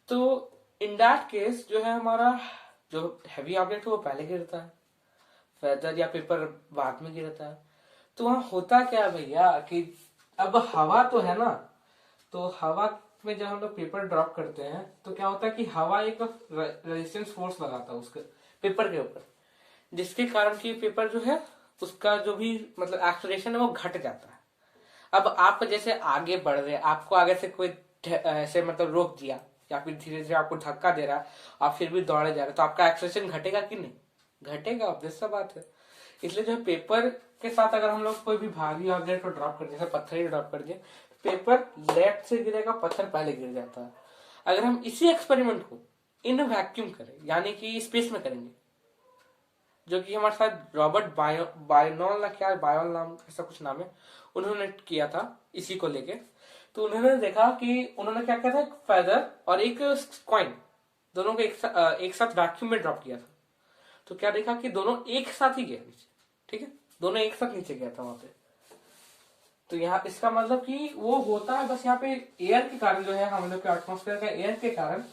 तो इन दैट केस जो है हमारा जो हैवी ऑब्जेक्ट है वो पहले गिरता है, फेदर या पेपर बाद में गिरता है। तो वहां होता क्या भैया कि अब हवा तो है ना, तो हवा में जब हम लोग पेपर ड्रॉप करते हैं तो क्या होता है कि हवा एक रेजिस्टेंस फोर्स लगाता है उसके पेपर के ऊपर, जिसके कारण कि पेपर जो है उसका जो भी मतलब एक्सेलरेशन है वो घट जाता है। अब आप जैसे आगे बढ़ रहे हैं, आपको आगे से कोई ऐसे मतलब रोक दिया या फिर धीरे धीरे आपको धक्का दे रहा है, आप फिर भी दौड़े जा रहे हैं, तो आपका एक्सेलरेशन घटेगा कि नहीं, घटेगा, ऑब्वियस सा बात है। इसलिए जो पेपर के साथ अगर हम लोग कोई भी भारी ऑब्जेक्ट को ड्रॉप कर, जैसे पत्थर ही ड्रॉप कर दिए, पेपर लेफ्ट से गिरेगा, पत्थर पहले गिर जाता है। अगर हम इसी एक्सपेरिमेंट को इन वैक्यूम करें यानी कि स्पेस में करेंगे, जो कि हमारे साथ रॉबर्ट बायनॉल ना क्या बायोल नाम ऐसा कुछ नाम है, उन्होंने किया था इसी को लेके। तो उन्होंने देखा कि उन्होंने क्या किया था, एक फेदर और एक कॉइन दोनों को एक साथ वैक्यूम में ड्रॉप किया था। तो क्या देखा कि दोनों एक साथ ही गया नीचे, ठीक है, दोनों एक साथ नीचे गया था वहां पे। तो यहाँ इसका मतलब कि वो होता है बस यहाँ पे एयर के कारण, जो है हम लोग के एटमोस्फेयर का एयर के कारण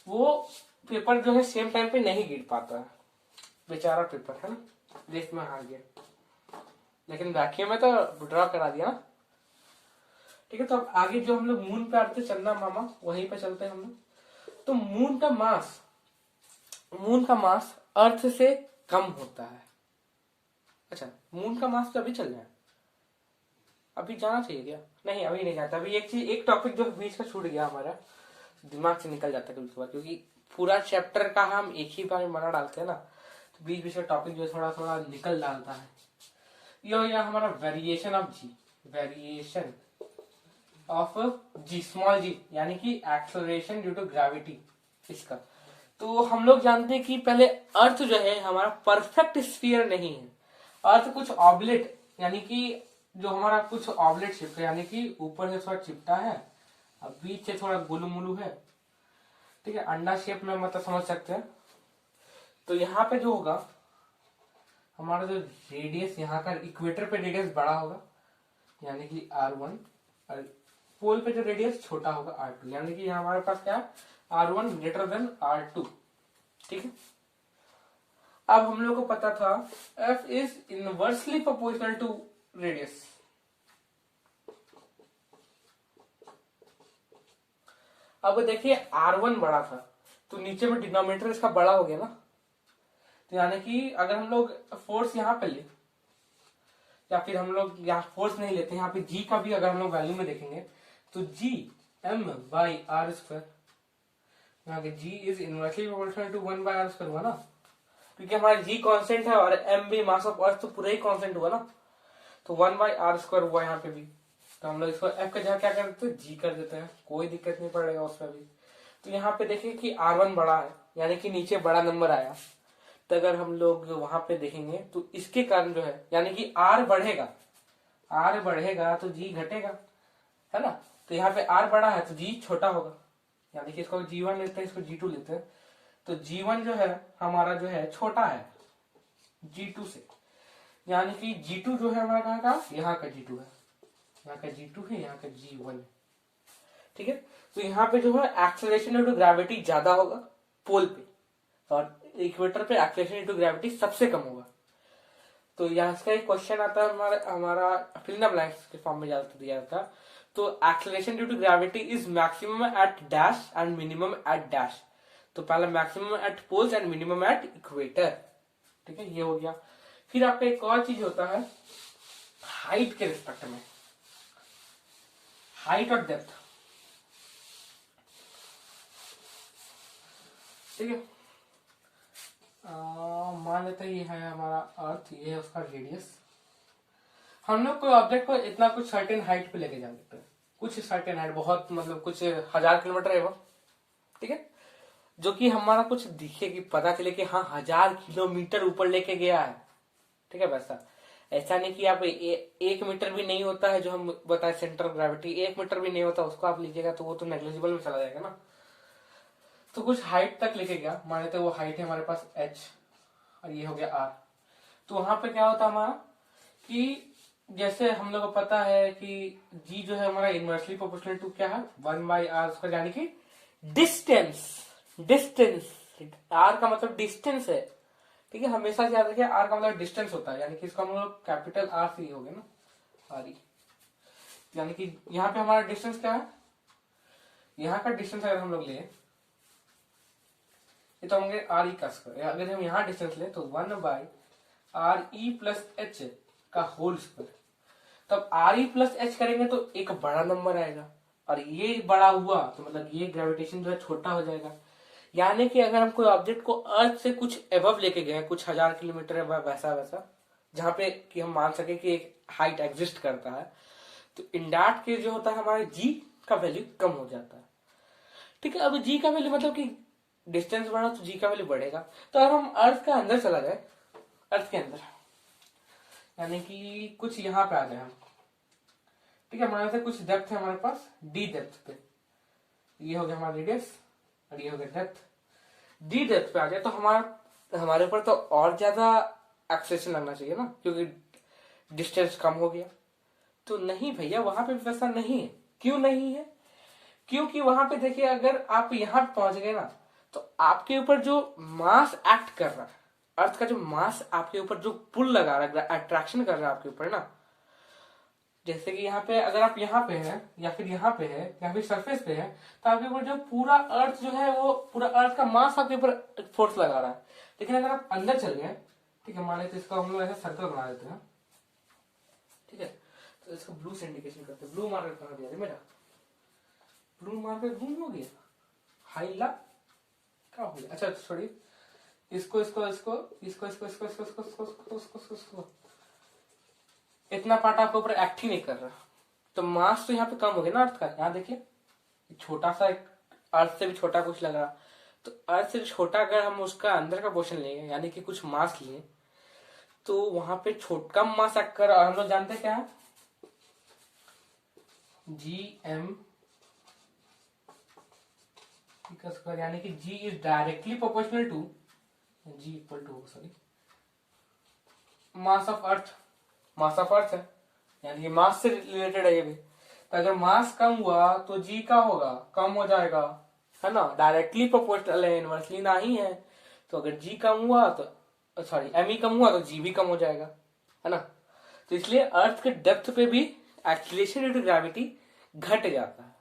वो पेपर जो है सेम टाइम पे नहीं गिर पाता है, बेचारा पेपर है ना, रेस में हार गया, लेकिन वैक्यूम में तो ड्रॉ करा दिया ना, ठीक है। तो अब आगे जो हम लोग मून पे आते चलना मामा, वहीं पे चलते हैं हम लोग। तो मून का मास अर्थ से कम होता है। अच्छा, मून का मास तो अभी चल रहा है, अभी जाना चाहिए क्या, नहीं अभी नहीं जाता। अभी एक टॉपिक जो बीच का छूट गया हमारा, दिमाग से निकल जाता है कभी कभार, क्योंकि पूरा चैप्टर का हम एक ही बार में बना डालते हैं ना, तो बीच बीच में टॉपिक जो थोड़ा थोड़ा निकल डालता है। ये हो गया हमारा variation of G, variation of G, small G, यानी कि एक्सेलरेशन ड्यू टू ग्रेविटी इसका। तो हम लोग जानते हैं कि पहले अर्थ जो है हमारा परफेक्ट स्फीयर नहीं है, अर्थ कुछ ऑब्लेट, यानी कि जो हमारा कुछ ऑब्लेट शिफ्ट है, यानी कि ऊपर से थोड़ा चिपटा है, अब बीच से थोड़ा गुलू मुलू है, ठीक है, अंडा शेप में मतलब समझ सकते हैं। तो यहाँ पे जो होगा हमारा जो रेडियस, यहाँ का इक्वेटर पे रेडियस बड़ा होगा यानी कि R1, और पोल पे जो रेडियस छोटा होगा R2, यानी कि यहाँ हमारे पास क्या है, R1 ग्रेटर देन R2, ठीक है। अब हम लोग को पता था F is inversely proportional to radius. अब देखिए R1 बड़ा था तो नीचे में डिनोमिनेटर इसका बड़ा हो गया ना, तो यानी कि अगर हम लोग फोर्स यहाँ पे ले, या फिर हम लोग यहाँ फोर्स नहीं लेते, यहाँ पे जी का भी अगर हम लोग वैल्यू में देखेंगे तो G M by are square, यहाँ पे G is inversely proportional to 1 by are square हुआ ना, क्योंकि हमारा जी कांस्टेंट है और एम भी मास ऑफ अर्थ तो पूरा ही कांस्टेंट हुआ ना, तो 1 बाई आर स्क्वायर हुआ यहाँ पे भी। तो हम लोग इसको एफ का जगह क्या कर देते हैं, जी कर देते हैं, कोई दिक्कत नहीं पड़ेगा उसमें भी। तो यहाँ पे देखिए कि R1 बड़ा है, यानी कि नीचे बड़ा नंबर आया, तो अगर हम लोग वहां पे देखेंगे तो इसके कारण जो है, यानी कि R बढ़ेगा, R बढ़ेगा तो G घटेगा, है ना। तो यहाँ पे R बड़ा है तो G छोटा होगा, यानी कि इसको G1 लेते हैं, इसको G2 लेते हैं, तो G1 जो है हमारा जो है छोटा है G2 से, यानी कि G2 जो है हमारा कहाँ का, यहाँ का G2 है, यहाँ का G2 है, यहाँ का G1 है, ठीक है। तो यहाँ पे जो है एक्सेलरेशन ड्यू टू ग्रेविटी ज्यादा होगा पोल पे, और इक्वेटर पे एक्सेलरेशन ड्यू टू ग्रेविटी सबसे कम होगा। तो यहाँ इसका एक क्वेश्चन आता है हमारा फिल इन द ब्लैंक्स के फॉर्म में ज्यादा दिया जाता है। तो acceleration due to gravity is maximum at dash and minimum at dash. तो पहला maximum at poles and minimum at equator, ठीक है, ये हो गया। फिर आपका एक और चीज होता है हाइट के रिस्पेक्ट में, हाइट और डेप्थ, ठीक है। मान लेते हैं ये है हमारा अर्थ, ये है उसका रेडियस। हम लोग कोई ऑब्जेक्ट को इतना कुछ सर्टेन हाइट पे लेके जा सकते हैं, कुछ सर्टेन हाइट, बहुत मतलब कुछ 1000 किलोमीटर है वो, ठीक है, जो कि हमारा कुछ दिखे कि पता चले कि हाँ 1000 किलोमीटर ऊपर लेके गया है, ठीक है। वैसा ऐसा नहीं कि आप 1 मीटर भी नहीं होता है जो हम बताए सेंटर ऑफ ग्रेविटी, 1 मीटर भी नहीं होता, उसको आप लीजिएगा तो वो तो नेग्लिजिबल में चला जाएगा ना। तो कुछ हाइट तक लेके गया, मान लेते वो हाइट है हमारे पास h और ये हो गया r। तो वहां पे क्या होता है हमारा कि जैसे हम लोग को पता है कि g जो है हमारा इनवर्सली प्रोपोर्शनल टू क्या है, 1 बाई आर स्क्वायर, यानी कि डिस्टेंस, डिस्टेंस r का मतलब डिस्टेंस है, ठीक है, हमेशा से याद रखिए r का मतलब डिस्टेंस होता है, यानी कि इसको हम लोग कैपिटल R से ही हो गया ना, r, यानी कि यहाँ पे हमारा डिस्टेंस क्या है, यहाँ का डिस्टेंस अगर हम लोग ले, ये तो होंगे आर ई का स्क्वायर, अगर हम यहाँ डिस्टेंस ले तो 1 by R E plus H का होल स्क्वायर। तब आर ई प्लस एच करेंगे तो एक बड़ा नंबर आएगा, और ये बड़ा हुआ तो मतलब ये ग्रेविटेशन जो है छोटा हो जाएगा। यानी कि अगर हम कोई ऑब्जेक्ट को अर्थ से कुछ एबव लेके गए, कुछ 1000 किलोमीटर है वैसा वैसा, जहां पे कि हम मान सके कि एक हाइट एग्जिस्ट करता है, तो इन दैट केस जो होता है हमारे जी का वैल्यू कम हो जाता है, ठीक है। अब जी का वैल्यू मतलब कि डिस्टेंस बढ़ा तो जी का वैल्यू बढ़ेगा। तो अगर हम अर्थ का अंदर चला जाए, अर्थ के अंदर यानी कि कुछ यहाँ पे आ जाए हम, ठीक है, हमारे से कुछ डेप्थ है हमारे पास डी डेप्थ पे, ये हो गया हमारा रेडियस और ये हो गया डेप्थ, डी डेप्थ पे आ जाए तो हमारे ऊपर तो और ज्यादा एक्सेलेरेशन लगना चाहिए ना, क्योंकि डिस्टेंस कम हो गया। तो नहीं भैया, वहां पे वैसा नहीं है। क्यों नहीं है? क्योंकि वहां पे देखिए अगर आप यहाँ पहुंच गए ना, तो आपके ऊपर जो मास एक्ट कर रहा है, अर्थ का जो मास आपके ऊपर जो पुल लगा रहा है, अट्रैक्शन कर रहा है आपके ऊपर ना, जैसे कि यहाँ पे अगर आप यहाँ पे हैं या फिर यहाँ पे है या फिर सरफेस पे है, तो आपके ऊपर जो पूरा अर्थ जो है वो पूरा अर्थ का मास आपके ऊपर फोर्स लगा रहा है। लेकिन अगर आप अंदर चल गए, ठीक है, मान लेते इसका हम लोग ऐसा सर्कल बना देते हैं, ठीक है, तो इसको ब्लू से इंडिकेशन करते हैं। ब्लू मार्कर कहाँ दिया मेरा, ब्लू मार्कर गुम हो गया, हाईला क्या हो गया, अच्छा छोड़िए, इसको इसको इसको इसको इसको इसको इसको इसको इसको इसको इसको इसको इसको इतना पार्ट आपके ऊपर एक्ट ही नहीं कर रहा, तो मास तो यहाँ पे कम हो गया ना अर्थ का। यहाँ देखिए छोटा सा एक अर्थ से भी छोटा कुछ लग रहा, तो अर्थ से छोटा अगर हम उसका अंदर का पोर्शन लेंगे यानी कि कुछ मास लिए, तो वहां पे कम मास एक्ट कर, और हम लोग जानते हैं क्या है, जी एम स्क्वायर, यानी कि G is directly proportional to G equal to sorry mass of earth. Mass of earth है यानी कि मास से रिलेटेड है ये भी, तो अगर मास कम हुआ तो जी का होगा कम हो जाएगा, है ना, डायरेक्टली प्रोपोर्शनल है, इनवर्सली नहीं है। तो अगर जी कम हुआ तो सॉरी एम ई कम हुआ तो जी भी कम हो जाएगा, है ना। तो इसलिए अर्थ के डेप्थ पे भी एक्सीलरेशन ड्यू टू ग्रेविटी घट जाता है,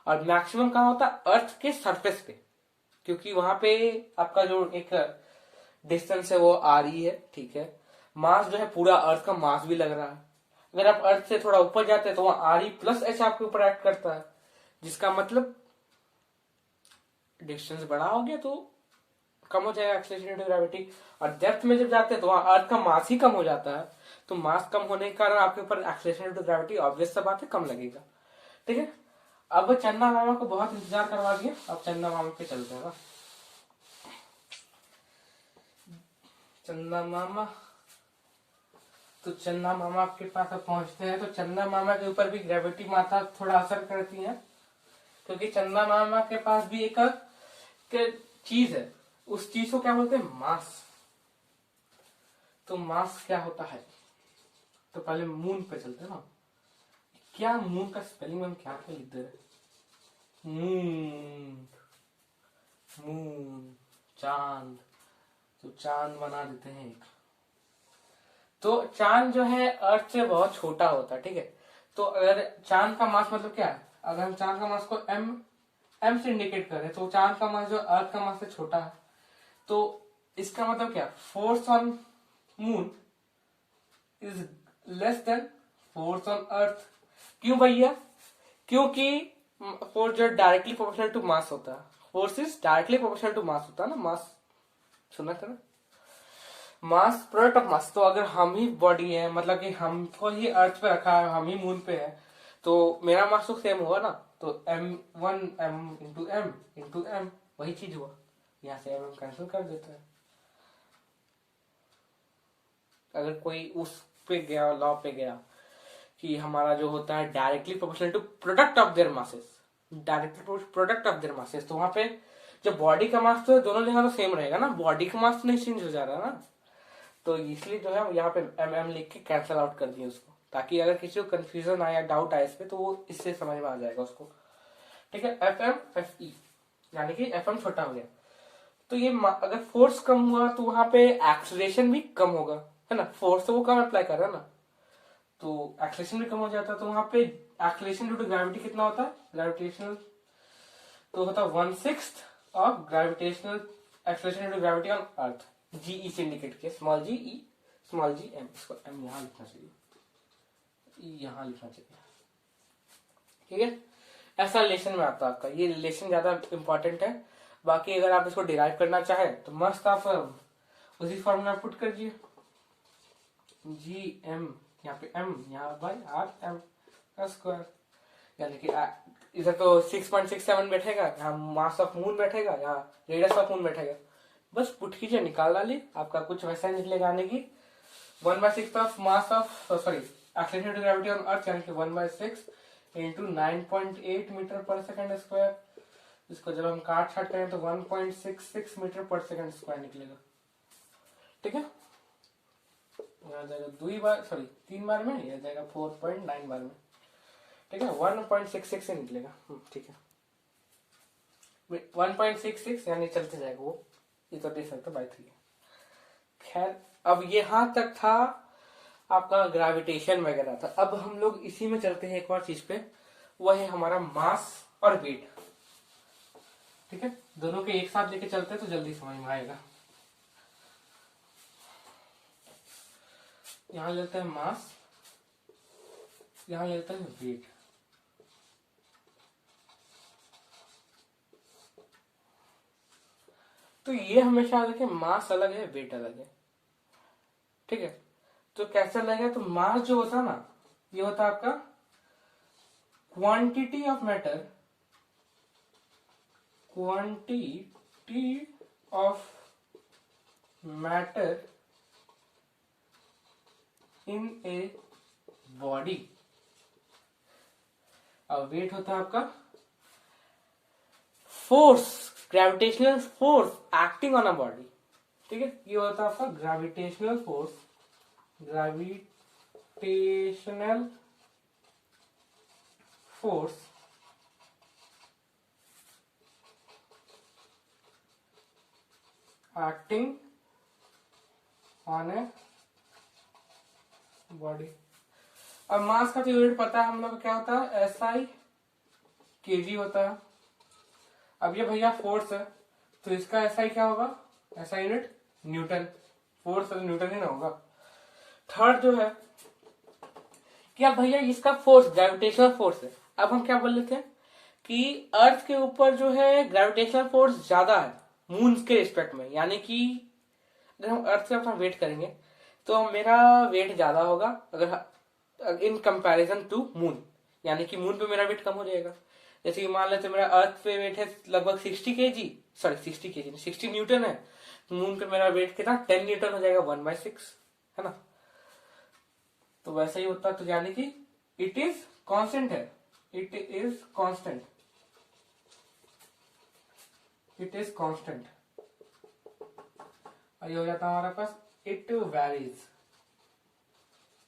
और मैक्सिमम कहाँ होता है, अर्थ के सरफेस पे, क्योंकि वहां पे आपका जो एक डिस्टेंस है वो आ रही है, ठीक है। मास जो है पूरा अर्थ का मास भी लग रहा है, अगर आप अर्थ से थोड़ा ऊपर जाते हैं तो वहां आर ई प्लस एच आपके ऊपर एक्ट करता है, जिसका मतलब डिस्टेंस बड़ा हो गया तो कम हो जाएगा एक्सीलरेशन ड्यू टू ग्रेविटी। और डेप्थ में जब जाते हैं तो वहां अर्थ का मास ही कम हो जाता है, तो मास कम होने के कारण आपके ऊपर acceleration due to gravity obvious सा बात है कम लगेगा, ठीक है। अब चंदा मामा को बहुत इंतजार करवा दिया, अब चंदा मामा पे चलते हैं। चंदा मामा, तो चंदा मामा के पास अब पहुंचते हैं, तो चंदा मामा के ऊपर भी ग्रेविटी माता थोड़ा असर करती है, क्योंकि चंदा मामा के पास भी एक चीज है, उस चीज को क्या बोलते हैं, मास। तो मास क्या होता है, तो पहले मून पे चलते हैं ना। क्या मून का स्पेलिंग में हम क्या क्या लिख दे रहे, मून, मून चांद, तो चांद बना देते हैं एक। तो चांद जो है अर्थ से बहुत छोटा होता है, ठीक है। तो अगर चांद का मास मतलब क्या है, अगर हम चांद का मास को एम से इंडिकेट करें, तो चांद का मास जो अर्थ का मास से छोटा है, तो इसका मतलब क्या, force on moon is less then force on earth. क्यों भैया, क्योंकि फोर्स जो डायरेक्टली प्रोपोर्शनल टू मास होता है, force is directly proportional to mass होता है ना, मास सुना था ना, मास प्रोडक्ट ऑफ मास। तो अगर हम ही बॉडी है, मतलब कि हमको ही अर्थ पे रखा है, हम ही मून पे है, तो मेरा मास तो सेम होगा ना, तो m1 m वही चीज हुआ, यहाँ से m कैंसिल कर देता है। अगर कोई उस पे गया, लॉ पे गया कि हमारा जो होता है directly proportional to product of their masses, directly product of their masses, तो वहां पे जो बॉडी का मास तो दोनों जगह तो सेम रहेगा ना, बॉडी का मास तो नहीं चेंज हो जा रहा ना, तो इसलिए जो है यहाँ पे एम लिख के कैंसिल आउट कर दिए उसको, ताकि अगर किसी को कंफ्यूजन आया, डाउट आया इस पे, तो वो इससे समझ में आ जाएगा उसको, ठीक है। एफ एम एफ ई, यानी कि एफ एम छोटा हो गया, तो ये अगर फोर्स कम हुआ तो वहां पे एक्सीलरेशन भी कम होगा, है ना, फोर्स तो वो कम अप्लाई कर रहा है ना, तो एक्सीलरेशन भी कम हो जाता है, तो वहां पे एक्सीलरेशन ड्यू टू ग्रेविटी कितना होता है, ग्रेविटेशनल तो होता है 1/6 of gravitational acceleration due to gravity on earth, g e से इंडिकेट किया, small g e small g m, इसको एम यहां लिखना चाहिए, यहां लिखना चाहिए, ठीक है। ऐसा रिलेशन में आता है आपका, ये रिलेशन ज्यादा इंपॉर्टेंट है। बाकी अगर आप इसको डिराइव करना चाहें तो मस्त आप उसी फॉर्मूला पुट कर दिए, जी एम यहाँ पे एम, यहाँ बाई आर एम का स्क्वायर, यानी कि इधर तो 6.67 बैठेगा, यहाँ मास ऑफ मून बैठेगा, यहाँ रेडियस ऑफ मून बैठेगा, बस पुट कीजिए, निकाल डालिए, आपका कुछ वैसा निकलेगा, आने की 1/6 of mass of sorry acceleration due to gravity on earth, यानी कि 1/6 into 9.8 metre per second square, इसको जब हम काट छाट करें तो 1.66 मीटर पर सेकंड स्क्वायर निकलेगा, ठीक है। यहाँ जाएगा 2 बार सॉरी 3 बार में, यह जाएगा 4.9 बार में, ठीक है, 1.66 से निकलेगा, ठीक है, 1.66 यानी चलते जाएगा वो, ये तो देख सकते बाय 3। खैर अब यहाँ तक था आपका ग्रेविटेशन वगैरह था, अब हम लोग इसी में चलते हैं एक और चीज पे, वह है हमारा मास और वेट, ठीक है, दोनों के एक साथ लेके चलते हैं तो जल्दी समझ में आएगा। यहां लेते हैं मास, यहां लेते हैं वेट, तो ये हमेशा याद रखें, मास अलग है, वेट अलग है। ठीक है, तो कैसे अलग है? तो मास जो होता है ना, ये होता है आपका quantity of matter, quantity of matter in a body. और वेट होता है आपका force, gravitational force acting on a body. ठीक है, ये होता है आपका gravitational force, gravitational force acting on a body. अब मास का तो यूनिट पता है हम लोग क्या होता है, SI kg होता है। अब ये भैया फोर्स है, तो इसका SI क्या होगा, SI यूनिट न्यूटन, फोर्स है तो न्यूटन ही ना होगा। थर्ड जो है कि अब भैया इसका फोर्स ग्रेविटेशनल फोर्स है। अब हम क्या बोल रहे थे कि अर्थ के ऊपर जो है ग्रेविटेशनल फोर्स ज्यादा है मून के रिस्पेक्ट में, यानी कि अगर हम अर्थ से अपना वेट करेंगे तो मेरा वेट ज्यादा होगा अगर इन कंपैरिजन टू मून, यानी कि मून पे मेरा वेट कम हो जाएगा। जैसे कि मान लेते मेरा अर्थ पे वेट है लगभग 60 kg, सॉरी 60 kg 60 न्यूटन है, तो मून पे मेरा वेट कितना 10 न्यूटन हो जाएगा, 1/6 है ना। तो वैसा ही होता है, तो यानी कि इट इज कांस्टेंट है, it is constant, it is constant. और ये हो जाता है हमारे पास इट वेरीज,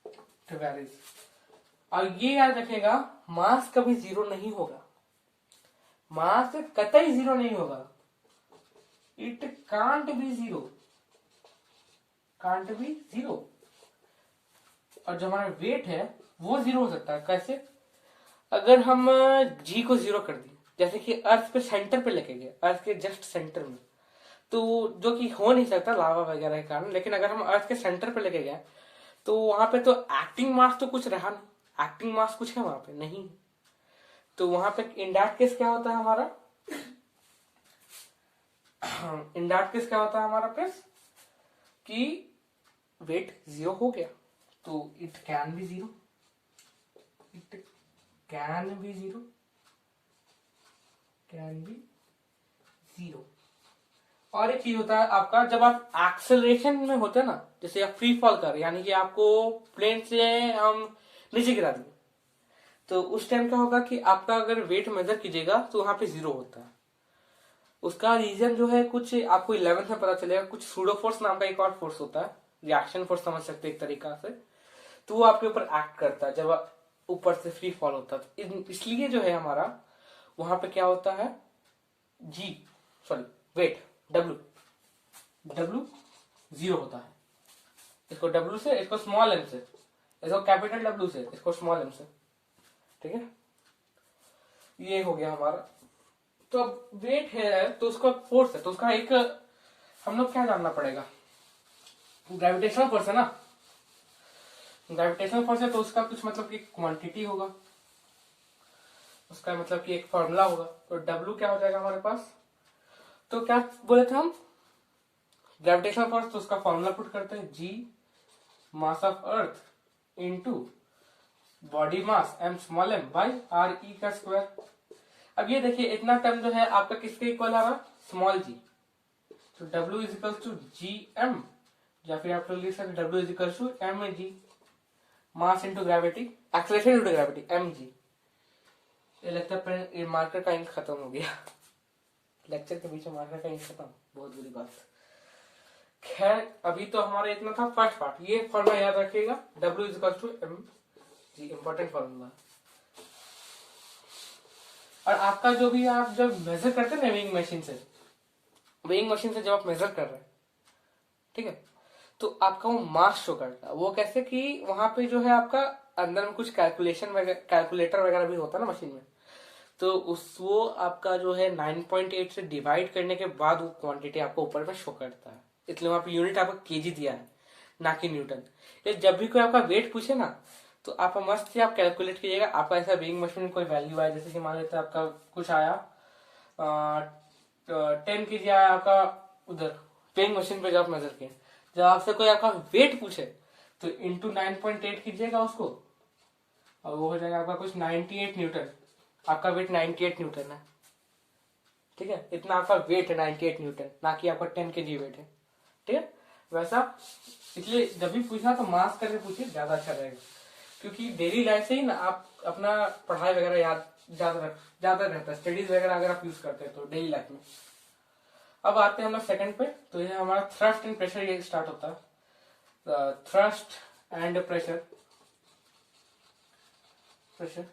इट वेरीज। और ये याद रखेगा, मास कभी जीरो नहीं होगा, मास कतई जीरो नहीं होगा, it can't be zero, can't be zero. और जो हमारा वेट है वो जीरो हो सकता है। कैसे? अगर हम जी को जीरो कर दिए, जैसे कि अर्थ पे सेंटर पे लेके गए, अर्थ के जस्ट सेंटर में, तो जो कि हो नहीं सकता लावा वगैरह के कारण, लेकिन अगर हम अर्थ के सेंटर पे लेके गए तो वहां पे तो एक्टिंग मास तो कुछ रहा नहीं, एक्टिंग मास कुछ है वहां पे नहीं, तो वहां पे इन दैट केस क्या होता है हमारा, इन दैट केस क्या होता है हमारा प्लस कि वेट जीरो हो गया, तो it can be zero, it can be zero, can be zero. और एक चीज होता है आपका, जब आप एक्सेलरेशन में होते हैं ना, जैसे आप फ्री फॉल कर, यानी कि आपको प्लेन से हम नीचे गिरा देंगे, तो उस टाइम क्या होगा कि आपका अगर वेट मेजर कीजिएगा तो वहां पे जीरो होता है। उसका रीजन जो है कुछ आपको 11th में पता चलेगा, कुछ सूडो फोर्स नाम का एक और फोर्स होता है, रिएक्शन फोर्स समझ सकते हैं एक तरीका से, तो वो आपके ऊपर एक्ट करता है जब आप ऊपर से फ्री फॉल होता है। तो इसलिए जो है हमारा वहां पे क्या होता है, जी सॉरी वेट डब्ल्यू जीरो होता है। इसको डब्ल्यू से, इसको स्मॉल एम से, इसको कैपिटल डब्ल्यू से, इसको स्मॉल एम से। ठीक है, ये हो गया हमारा। तो अब वेट है तो उसका फोर्स है, तो उसका एक हम लोग क्या जानना पड़ेगा, ग्रेविटेशनल फोर्स है ना, ग्रेविटेशनल फोर्स है तो उसका कुछ मतलब कि क्वांटिटी होगा, उसका मतलब कि एक फॉर्मूला होगा। तो डब्ल्यू क्या हो जाएगा हमारे पास, तो क्या बोले थे हम, ग्रेविटेशनल फोर्स, तो उसका फॉर्मूला पुट करते हैं, G mass of earth into body mass m small m by R E का स्क्वायर। अब ये देखिए इतना टर्म जो है आपका किसके इक्वल आ रहा, स्मॉल जी, तो W is equal to ji m, या फिर आप लोग लिख सकते W is equal to m a g, mass into gravity, acceleration into gravity m g. ये लगता है ये मार्कर का इंक खत्म हो गया, लेक्चर के बीच में मार्कर का इंक खत्म, बहुत बुरी बात। खैर अभी तो हमारा इतना था फर्स्ट पार्ट, ये फॉर्मूला याद रखिएगा, W is equal to m g, important formula. और आपका जो भी आप जब मेजर करते हैं ना वेइंग मशीन से, वेइंग मशीन से जब आप मेजर कर रहे हैं, ठीक है, तो आपका वो मास शो करता है। वो कैसे कि वहां पे जो है आपका अंदर में कुछ कैलकुलेशन वगैरह, कैलकुलेटर वगैरह भी होता है ना मशीन में, तो उस वो आपका जो है 9.8 से डिवाइड करने के बाद वो क्वांटिटी आपको ऊपर में शो करता है, इसलिए वहां पे यूनिट आपका केजी दिया है ना कि न्यूटन। ये जब भी कोई आपका वेट पूछे ना, तो आप मस्त से आप कैलकुलेट कीजिएगा, आपका ऐसा वेइंग मशीन में कोई वैल्यू आया, जैसे कि मान लेते आपका कुछ आया 10 kg आया आपका उधर पेइंग मशीन पे जब आप नजर किए, जब आपसे कोई आपका वेट पूछे तो इंटू 9.8 कीजिएगा उसको, और वो हो जाएगा आपका कुछ 98 न्यूटन। आपका वेट 98 न्यूटन है, ठीक है, इतना आपका वेट है 98 न्यूटन, ना कि आपका 10 kg वेट है, ठीक है। वैसा इसलिए जब भी पूछना तो मास करके पूछिए, ज्यादा अच्छा रहेगा, क्योंकि डेली लाइफ से ही ना आप अपना पढ़ाई वगैरह याद ज्यादा रहता है, स्टडीज वगैरह अगर आप यूज करते हैं तो डेली लाइफ में। अब आते हैं हम लोग सेकंड पे, तो ये हमारा थ्रस्ट एंड प्रेशर ये स्टार्ट होता है। Thrust and pressure, pressure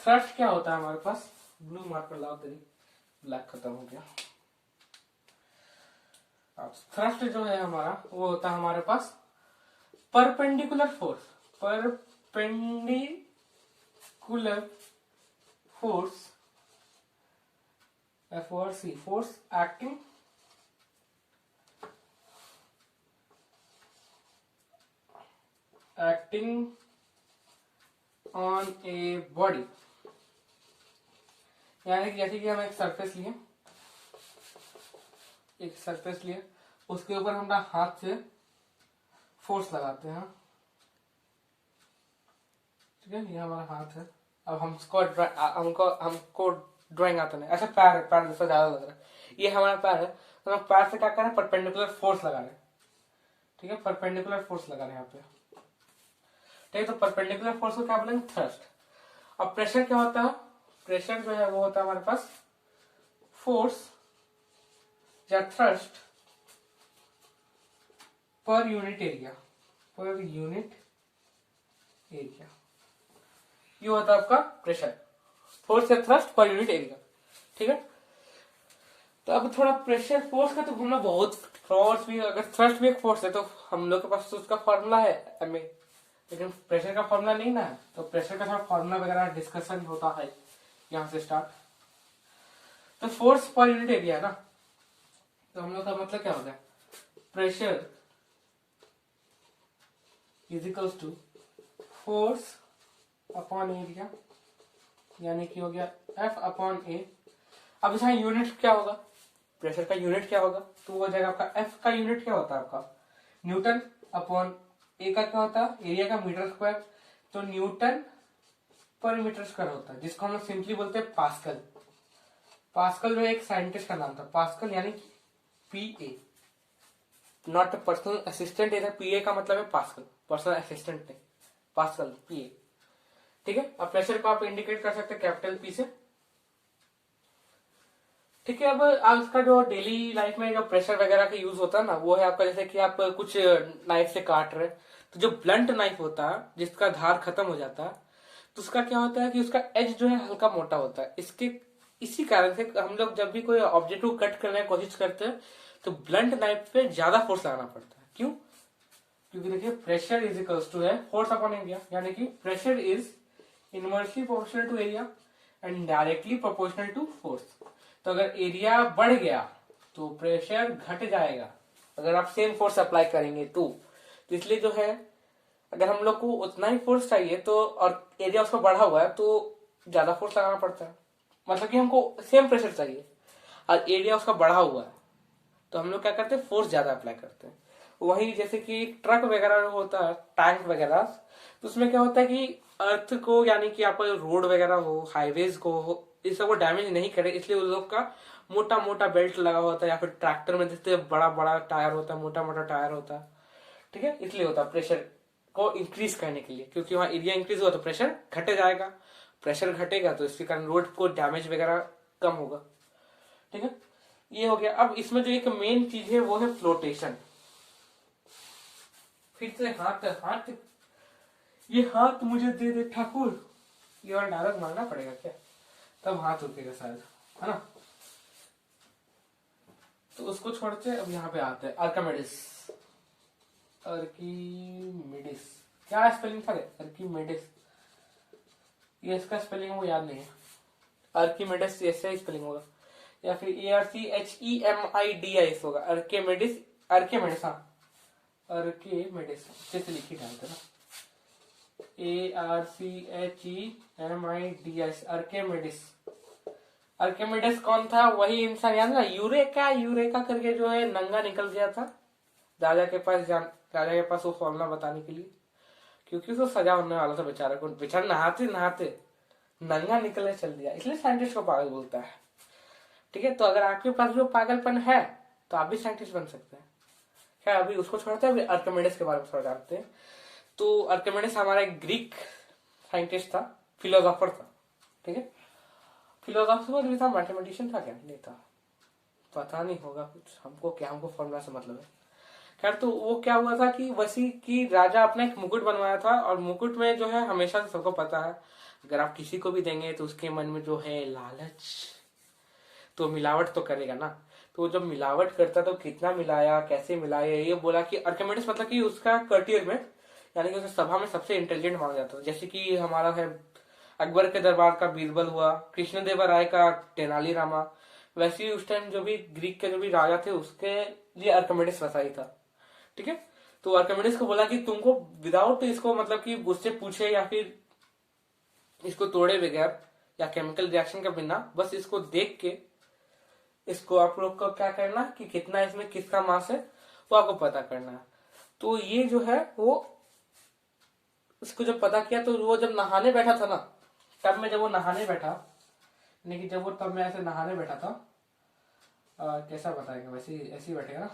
thrust क्या होता है हमारे पास, ब्लू मार्कर लाओ तेरी, ब्लैक खत्म हो गया। थ्रस्ट जो है हमारा वो होता है हमारे पास perpendicular force, perpendicular force, FORC, force acting on a body. यानी कि जैसे कि हम एक सरफेस लिए, उसके ऊपर हम हाथ से फोर्स लगाते हैं, ठीक है, ये हमारा हाथ है। अब हमको ड्राइंग आता नहीं, ऐसा पैर जैसा ज्यादा लग रहा है, ये हमारा पैर है, तो हम पैर से क्या कर रहे हैं, परपेंडिकुलर फोर्स लगा रहे हैं, ठीक है, परपेंडिकुलर फोर्स लगा रहे हैं यहाँ पे, ठीक है। तो परपेंडिकुलर फोर्स को क्या बोलेंगे, थ्रस्ट। अब प्रेशर क्या होता है, प्रेशर जो है वो होता है हमारे पास फोर्स या थ्रस्ट पर यूनिट एरिया, ये होता है आपका प्रेशर, फोर्स या थ्रस्ट पर यूनिट एरिया, ठीक है। तो अब थोड़ा प्रेशर फोर्स का तो हमने बहुत, फोर्स भी अगर थ्रस्ट भी एक फोर्स है तो हम लोग के पास तो उसका फॉर्मूला है एमए, लेकिन प्रेशर का फॉर्मूला नहीं ना है, तो प्रेशर का थोड़ा फॉर्मूला वगैरह डिस्कशन होता है यहाँ से स्टार्ट। तो फोर्स पर यूनिट एरिया है ना, तो हम लोग का मतलब क्या होगा, pressure is equals to force upon area, यानी कि हो गया F अपॉन ए। अब यहाँ यूनिट क्या होगा, प्रेशर का यूनिट क्या होगा, तो वो हो जाएगा आपका F का यूनिट क्या होता है आपका न्यूटन, अपॉन ए का क्या होता है एरिया का मीटर स्क्वायर, तो न्यूटन पर मीटर स्क्वायर होता है, जिसको हम लोग सिंपली बोलते हैं पास्कल। पास्कल जो एक साइंटिस्ट का नाम था, पास्कल यानी कि PA, नॉट पर्सनल असिस्टेंट, इधर PA का मतलब है पास्कल, पर्सनल असिस्टेंट नहीं, पास्कल PA, ठीक है। अब प्रेशर को आप इंडिकेट कर सकते हैं कैपिटल P से, ठीक है। अब इसका जो डेली लाइफ में जो प्रेशर वगैरह का यूज होता है ना, वो है आपका जैसे कि आप कुछ नाइफ से काट रहे, तो जो ब्लंट नाइफ होता है जिसका धार खत्म हो जाता है, तो उसका क्या होता है कि उसका एज जो है हल्का मोटा होता है, इसी कारण से हम लोग जब भी कोई ऑब्जेक्ट को कट करने की कोशिश करते हैं तो ब्लंट नाइफ पे ज्यादा फोर्स लगाना पड़ता है। क्यों, क्योंकि देखिए प्रेशर इज इक्वल्स टू है फोर्स अपॉन एरिया, यानी कि pressure is inversely proportional to area and directly proportional to force. तो अगर एरिया बढ़ गया तो प्रेशर घट जाएगा, अगर आप सेम फोर्स अप्लाई करेंगे तो इसलिए जो है अगर हम लोग को उतना ही फोर्स चाहिए तो, और एरिया उसका बढ़ा हुआ है तो ज्यादा फोर्स लगाना पड़ता है, मतलब कि हमको सेम प्रेशर चाहिए और एरिया उसका बढ़ा हुआ है, तो हम लोग क्या करते हैं, फोर्स ज्यादा अप्लाई करते हैं। वही जैसे कि ट्रक वगैरह होता है, टैंक वगैरह, तो उसमें क्या होता है कि अर्थ को, यानी कि आपका रोड वगैरह हो, हाईवेज को हो, इस सब को डैमेज नहीं करे, इसलिए उन लोग का मोटा मोटा बेल्ट लगा होता है, या फिर ट्रैक्टर में जैसे बड़ा बड़ा टायर होता है, मोटा मोटा टायर होता है, ठीक है, इसलिए होता है प्रेशर को इंक्रीज करने के लिए, क्योंकि वहां एरिया इंक्रीज हुआ तो प्रेशर घटे जाएगा, प्रेशर घटेगा तो इसके कारण रोड को डैमेज वगैरह कम होगा, ठीक है। ये हो गया। अब इसमें जो एक मेन चीज है वो है फ्लोटेशन। फिर से हाथ ये हाथ मुझे दे दे ठाकुर, ये और डायलॉग मारना पड़ेगा क्या, तब हाथ रुकेगा शायद, है ना। तो उसको छोड़ते अब यहाँ पे आते हैं आर्किमिडीज। आर्किमिडीज क्या स्पेलिंग था, आर्किमिडीज, ये इसका स्पेलिंग वो याद नहीं है, आर्किमिडीज ऐसे ही स्पेलिंग होगा, या फिर ARCHEMIDIS होगा, आर्किमिडीज, आर्किमिडीज, हाँ आर्किमिडीज अच्छे से लिखी डालते ना, ARCHEMIDIS, आर्किमिडीज, आर्किमिडीज कौन था? वही इंसान, याद ना, यूरेका यूरेका करके जो है नंगा निकल गया था राजा के पास राजा के पास वो फॉर्मूला बताने के लिए, क्योंकि उसको सजा होने वाला था बेचारा को, बेचारा नहाते नहाते नंगा निकलने चल दिया, इसलिए साइंटिस्ट को पागल बोलता है। ठीक है, तो अगर आपके पास जो पागलपन है तो आप भी साइंटिस्ट बन सकते हैं। क्या अभी उसको छोड़ते हैं, अभी आर्किमिडीज के बारे में थोड़ा जानते हैं। तो आर्किमिडीज हमारा एक ग्रीक साइंटिस्ट था, फिलोसोफर था। ठीक है, फिलोसोफर भी था, मैथमेटिशियन था क्या? नहीं था, पता नहीं होगा कुछ, हमको क्या, हमको फॉर्मूला से मतलब है। खैर, तो वो क्या हुआ था कि वसी की राजा अपना एक मुकुट बनवाया था, और मुकुट में जो है हमेशा से सबको पता है, अगर आप किसी को भी देंगे तो उसके मन में जो है लालच, तो मिलावट तो करेगा ना। तो जब मिलावट करता तो कितना मिलाया, कैसे मिलाया, ये बोला कि आर्किमिडीज मतलब कि उसका कटियर में, यानी कि उस सभा में सबसे इंटेलिजेंट माना जाता था। जैसे कि हमारा है अकबर के दरबार का बीरबल हुआ, कृष्णदेवराय का तेनालीरामा, वैसे ही उस टाइम जो भी ग्रीक के जो भी राजा थे उसके लिए आर्किमिडीज वैसा ही था। ठीक है, तो आर्किमिडीज को बोला कि तुमको विदाउट इसको मतलब कि उससे पूछे या फिर इसको तोड़े बगैर या केमिकल रिएक्शन के बिना, बस इसको देख के इसको आप लोग को क्या करना कि कितना इसमें किसका मास है वो आपको पता करना है। तो ये जो है वो इसको जब पता किया तो वो जब नहाने बैठा था ना, तब में जब वो नहाने बैठा, यानी कि जब वो तब में ऐसे नहाने बैठा था, कैसा बताएगा, वैसे ऐसे ही बैठेगा ना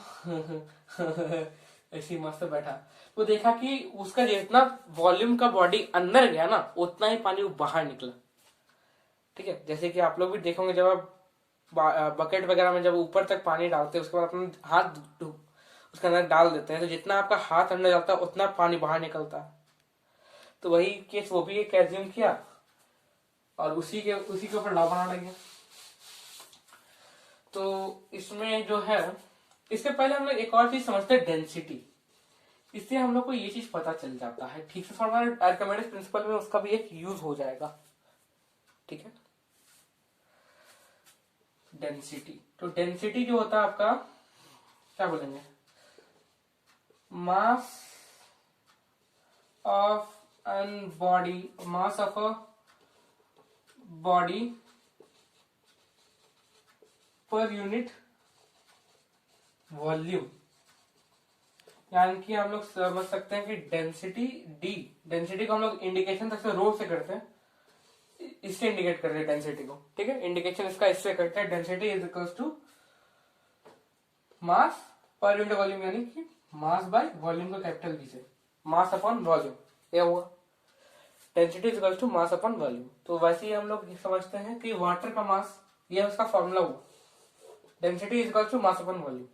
ऐसे ही मस्त बैठा, तो देखा कि उसका जितना वॉल्यूम का बॉडी अंदर गया ना उतना ही पानी बाहर निकला। ठीक है, जैसे कि आप लोग भी देखोगे जब आप बकेट वगैरह में जब ऊपर तक पानी डालते हैं उसके बाद अपना हाथ उसके अंदर डाल देते हैं, तो जितना आपका हाथ अंदर जाता है उतना पानी बाहर निकलता है। तो वही केस वो भी एक एज्यूम किया और उसी के ऊपर लॉ बनाने लगे। तो इसमें जो है, इससे पहले हम लोग एक और चीज समझते हैं, डेंसिटी। इससे हम लोग को ये चीज पता चल जाता है ठीक से, फॉर्मूला आर्किमिडीज प्रिंसिपल में उसका भी एक यूज हो जाएगा। ठीक है, डेंसिटी, तो डेंसिटी जो होता है आपका, क्या बोलेंगे, mass of an body, mass of a body per unit volume. यानी कि हम लोग समझ सकते हैं कि डेंसिटी डी, डेंसिटी को हम लोग इंडिकेशन तक से रो से करते हैं, इससे इंडिकेट कर रहे हैं डेंसिटी को। ठीक है, इंडिकेशन इसका इससे करते हैं, density is equal to mass per unit volume, यानी कि मास बाय वॉल्यूम का कैपिटल वी से, मास अपॉन वॉल्यूम, ये हुआ density is equal to mass upon volume. तो वैसे ही हम लोग समझते हैं कि वाटर का मास, ये उसका फॉर्मूला हुआ, density is equal to mass upon volume.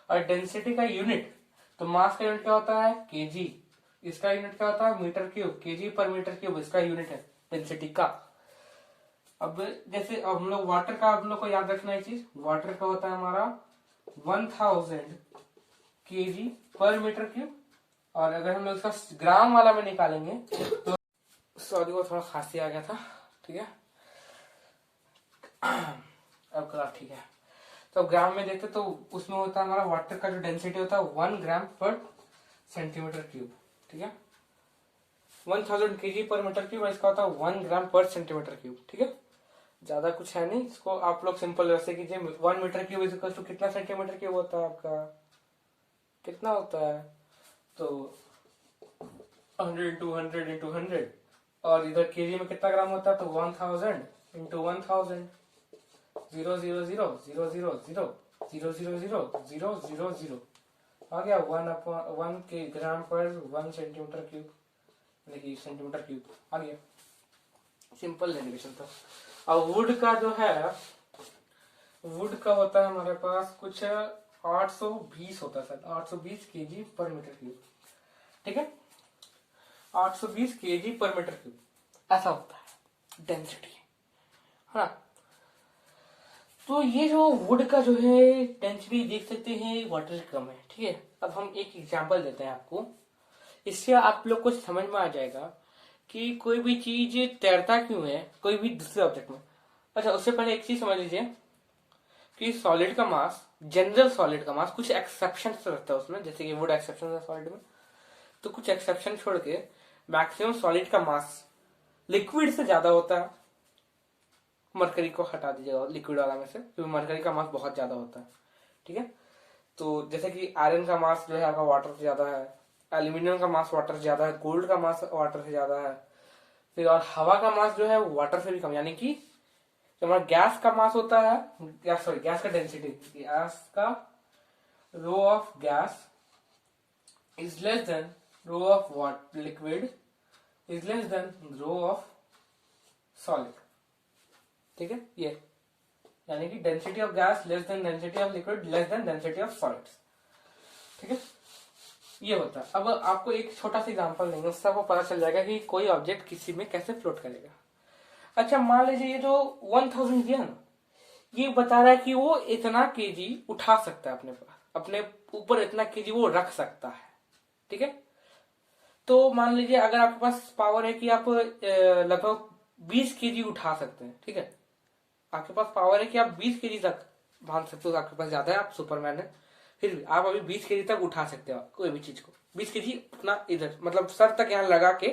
और डेंसिटी का यूनिट, तो मास का यूनिट क्या होता है, केजी, इसका यूनिट क्या होता है, मीटर क्यूब, केजी पर मीटर क्यूब इसका यूनिट है डेंसिटी का। अब जैसे अब हम लोग वाटर का, हम लोग को याद रखना है चीज, वाटर का होता है हमारा 1000 केजी पर मीटर क्यूब, और अगर हम लोग इसका ग्राम वाला में निकालेंगे तो, सॉरी वो थोड़ा खांसी आ गया था। ठीक है, अब क्लास ठीक है। तो ग्राम में देखते तो उसमें होता है हमारा वाटर का जो डेंसिटी होता है 1 ग्राम पर सेंटीमीटर क्यूब। ठीक है, 1000 केजी पर मीटर क्यूब, इसका होता है 1 ग्राम पर सेंटीमीटर क्यूब। ठीक है, ज्यादा कुछ है नहीं, इसको आप लोग सिंपल वैसे कीजिए, 1 metre cube is equal to कितना सेंटीमीटर क्यूब होता है आपका, कितना होता है, तो 100 इंटू 100 इंटू 100, और इधर केजी में कितना ग्राम होता है, तो 1000 इंटू 1000, 0 0 0 0 0 0 0 0 0 0 0 0 आ गया 1 के ग्राम पर 1 सेंटीमीटर क्यूब, यानी सेंटीमीटर क्यूब आ गया। सिंपल डेरिवेशन था। और वुड का जो है, वुड का होता है हमारे पास कुछ 820 होता है सर, 820 केजी पर मीटर क्यूब। ठीक है, 820 केजी पर मीटर क्यूब ऐसा होता है डेंसिटी, है ना। तो ये जो वुड का जो है डेंसिटी देख सकते हैं वाटर से कम है। ठीक है, अब हम एक एग्जांपल देते हैं आपको, इससे आप लोग को समझ में आ जाएगा कि कोई भी चीज तैरता क्यों है कोई भी दूसरे ऑब्जेक्ट में। अच्छा, उससे पहले एक चीज समझ लीजिए कि सॉलिड का मास, जनरल सॉलिड का मास, कुछ एक्सेप्शन रहता है उसमें, जैसे कि वुड एक्सेप्शन है सॉलिड में, तो कुछ एक्सेप्शन छोड़ के मैक्सिमम सॉलिड का मास लिक्विड से ज्यादा होता है। मरकरी को हटा दीजिएगा लिक्विड वाला में से, क्योंकि मरकरी का मास बहुत ज्यादा होता है। ठीक है, तो जैसे कि आयरन का मास जो है आपका वाटर से ज्यादा है, एल्यूमिनियम का मास वाटर से ज्यादा है, गोल्ड का मास वाटर से ज्यादा है, फिर और हवा का मास जो है वाटर से भी कम, यानी कि जो हमारा गैस का मास होता है, गैस का डेंसिटी, गैस का rho of gas is less than rho of what liquid is less than rho of solid. ठीक है, ये यानी कि density of gas less than density of liquid less than density of solids. ठीक है, ये होता है। अब आपको एक छोटा सा एग्जांपल देंगे, उससे आपको पता चल जाएगा कि कोई ऑब्जेक्ट किसी में कैसे फ्लोट करेगा। अच्छा, मान लीजिए ये जो 1000 दिया ना, ये बता रहा है कि वो इतना केजी उठा सकता है अपने पास, अपने ऊपर इतना केजी वो रख सकता है। ठीक है, तो मान लीजिए अगर आपके पास पावर है कि आप लगभग 20 केजी उठा सकते हैं। ठीक है, आपके पास पावर है कि आप 20 केजी तक बांध सकते हो, आपके पास ज्यादा है, आप सुपरमैन है, फिर भी आप अभी 20 केजी तक उठा सकते हो कोई भी चीज को। 20 केजी अपना इधर मतलब सर तक यहाँ लगा के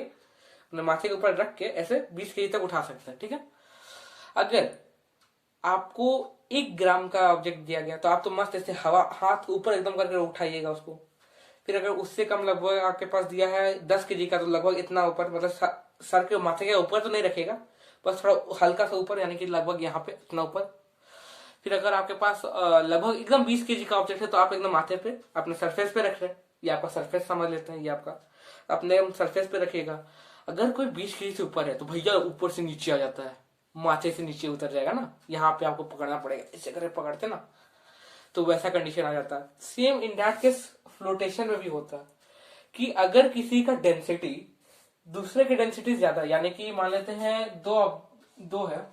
अपने माथे के ऊपर रख के ऐसे 20 केजी तक उठा सकते हैं। ठीक है, अगर आपको 1 ग्राम का ऑब्जेक्ट दिया गया तो आप तो मस्त ऐसे हवा हाथ ऊपर एकदम करके उठाइएगा उसको। फिर अगर उससे कम लगभग आपके पास दिया है 10 केजी का, तो लगभग इतना ऊपर मतलब सर के माथे के ऊपर तो नहीं रखेगा, बस थोड़ा हल्का सा ऊपर, यानी कि लगभग यहाँ पे इतना ऊपर। फिर अगर आपके पास लगभग एकदम 20 केजी का ऑब्जेक्ट है तो आप एकदम माथे पे अपने सरफेस पे रख रहे हैं, ये आपका सरफेस समझ लेते हैं, ये आपका अपने सरफेस पे रखिएगा। अगर कोई 20 केजी से ऊपर है तो भैया ऊपर से नीचे आ जाता है, माथे से नीचे उतर जाएगा ना, यहाँ पे आपको पकड़ना पड़ेगा, इसे करे पकड़ते ना, तो वैसा कंडीशन आ जाता है। Same in that case flotation में भी होता है कि अगर किसी का डेंसिटी दूसरे की डेंसिटी ज्यादा, यानी कि मान लेते हैं दो है,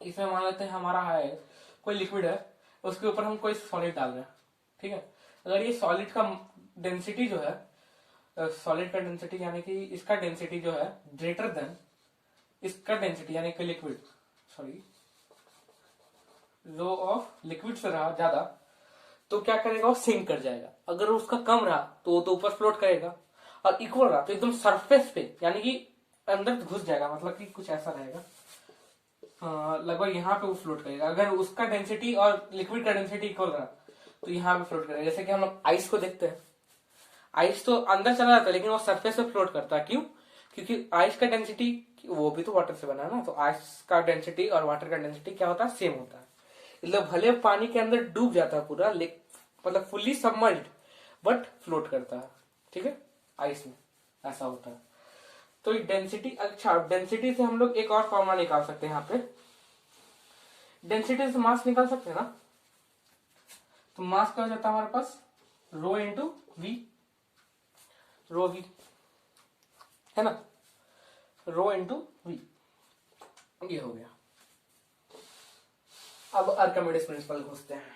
इसमें मान लेते हैं हमारा है कोई लिक्विड है, उसके ऊपर हम कोई सॉलिड डाल रहे हैं। ठीक है, अगर ये सॉलिड का डेंसिटी जो है, सॉलिड का डेंसिटी यानी कि इसका डेंसिटी जो है ग्रेटर देन इसका डेंसिटी यानी कि liquid sorry rho of liquid से रहा ज्यादा, तो क्या करेगा, वो सिंक कर जाएगा। अगर उसका कम रहा तो वो तो ऊपर फ्लोट करेगा, और इक्वल रहा तो एकदम सरफेस पे यानी कि अंदर घुस जाएगा, मतलब कि कुछ ऐसा रहेगा, लगभग यहाँ पे वो फ्लोट करेगा। अगर उसका डेंसिटी और लिक्विड का डेंसिटी इक्वल रहा तो यहाँ पे फ्लोट करेगा। जैसे कि हम लोग आइस को देखते हैं, आइस तो अंदर चला जाता है लेकिन वो सरफेस पे फ्लोट करता है। क्यों? क्योंकि आइस का डेंसिटी वो भी तो वाटर से बना है ना, तो आइस का डेंसिटी और वाटर का डेंसिटी क्या होता है, सेम होता है। मतलब भले पानी के अंदर डूब जाता है पूरा, मतलब फुल्ली सबमर्ज्ड, बट फ्लोट करता है। ठीक है, आइस में ऐसा होता है। तो डेंसिटी, अच्छा डेंसिटी से हम लोग एक और फॉर्मूला निकाल सकते हैं। यहाँ पे डेंसिटी से मास निकाल सकते हैं ना, तो मास क्या हो जाता है हमारे पास, rho into we, row we है ना, रो इंटू वी, ये हो गया। अब आर्किमिडीज प्रिंसिपल घुसते हैं।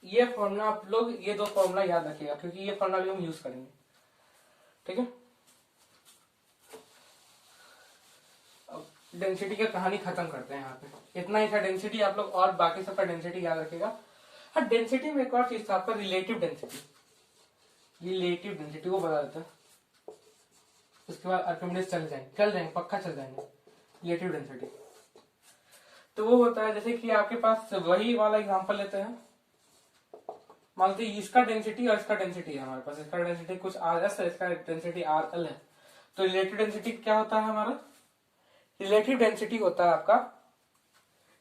ये फॉर्मूला आप लोग ये दो फॉर्मूला याद रखिएगा, क्योंकि ये फॉर्मूला भी हम यूज करेंगे। ठीक है, अब डेंसिटी की कहानी खत्म करते हैं। यहाँ पे इतना ही था डेंसिटी, आप लोग और बाकी सबका डेंसिटी याद रखिएगा। हाँ, डेंसिटी में एक और चीज था आपका, रिलेटिव डेंसिटी। रिलेटिव डेंसिटी वो बता देता है, उसके बाद आर्किमिडीज चल जाएंगे पक्का चल जाएंगे। रिलेटिव डेंसिटी तो वो होता है, जैसे कि आपके पास वही वाला एग्जांपल लेते हैं। मान लीजिए इसका डेंसिटी और इसका डेंसिटी है हमारे पास, इसका डेंसिटी कुछ आर एस है, इसका डेंसिटी आर एल है। तो रिलेटिव डेंसिटी क्या होता है हमारा, रिलेटिव डेंसिटी होता है आपका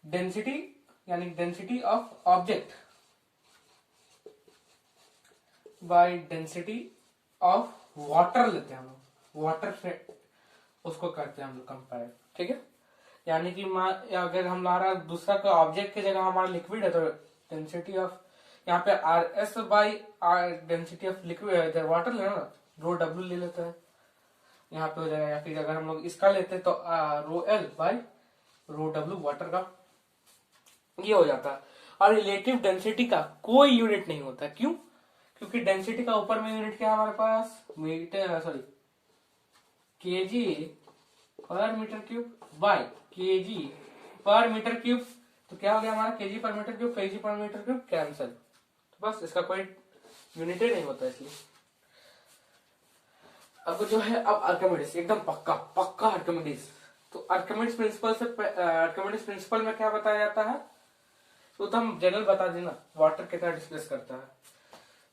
डेंसिटी यानी density of object by density of water लेते हैं हम लोग, वाटर से उसको करते हैं हम लोग कंपेयर। ठीक है, यानी कि अगर हम हमारा दूसरा का ऑब्जेक्ट की जगह हमारा लिक्विड है तो डेंसिटी ऑफ यहाँ पे R S by R density of liquid इधर वाटर लेना ना, रो डब्ल्यू ले लेते हैं यहाँ पे हो जाएगा। या फिर अगर हम लोग इसका लेते हैं तो rho L by rho W water का, ये हो जाता है। और रिलेटिव डेंसिटी का कोई यूनिट नहीं होता। क्यों? क्योंकि डेंसिटी का ऊपर में यूनिट क्या है हमारे पास, मीटर सॉरी केजी पर मीटर क्यूब बाई केजी पर मीटर क्यूब। तो क्या हो गया हमारा, केजी पर मीटर क्यूब, केजी पर मीटर क्यूब कैंसल, तो बस इसका कोई यूनिट ही नहीं होता इसलिए। अब जो है अब आर्किमिडीज एकदम पक्का पक्का आर्किमिडीज तो आर्किमिडीज प्रिंसिपल में क्या बताया जाता है, तो हम जनरल बता देना वाटर कितना डिस्प्लेस करता है।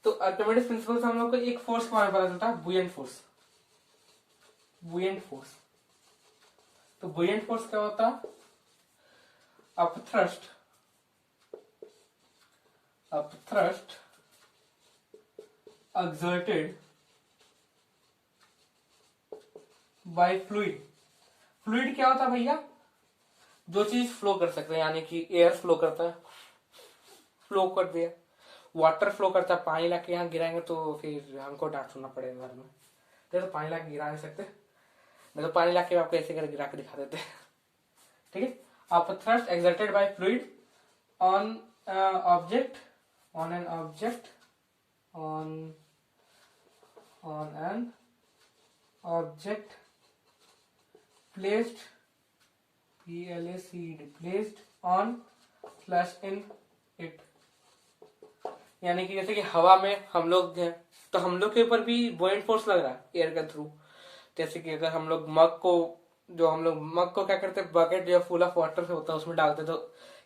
तो आर्किमिडीज प्रिंसिपल से हम लोग को एक फोर्स के बारे में पता चलता है, बुयंट फोर्स। तो बुयंट फोर्स क्या होता है, अपथ्रस्ट exerted बाय फ्लूइड क्या होता है भैया, जो चीज फ्लो कर सकते हैं, यानी कि एयर फ्लो करता है, फ्लो कर दिया, वाटर फ्लो करता है, पानी लाके यहाँ गिराएंगे तो फिर हमको डांट सुनना पड़ेगा घर में, तो पानी लाके गिरा नहीं सकते, नहीं तो पानी लाके आपको ऐसे कर गिरा के दिखा देते हैं। ठीक है, आप thrust exerted by fluid on object on an object placed placed on slash in it, यानी कि जैसे कि हवा में हम लोग हैं तो हम लोग के ऊपर भी बुयंट फोर्स लग रहा है एयर के थ्रू। जैसे कि अगर हम लोग मग को क्या करते हैं, बकेट जो फुल ऑफ वाटर से होता है उसमें डालते तो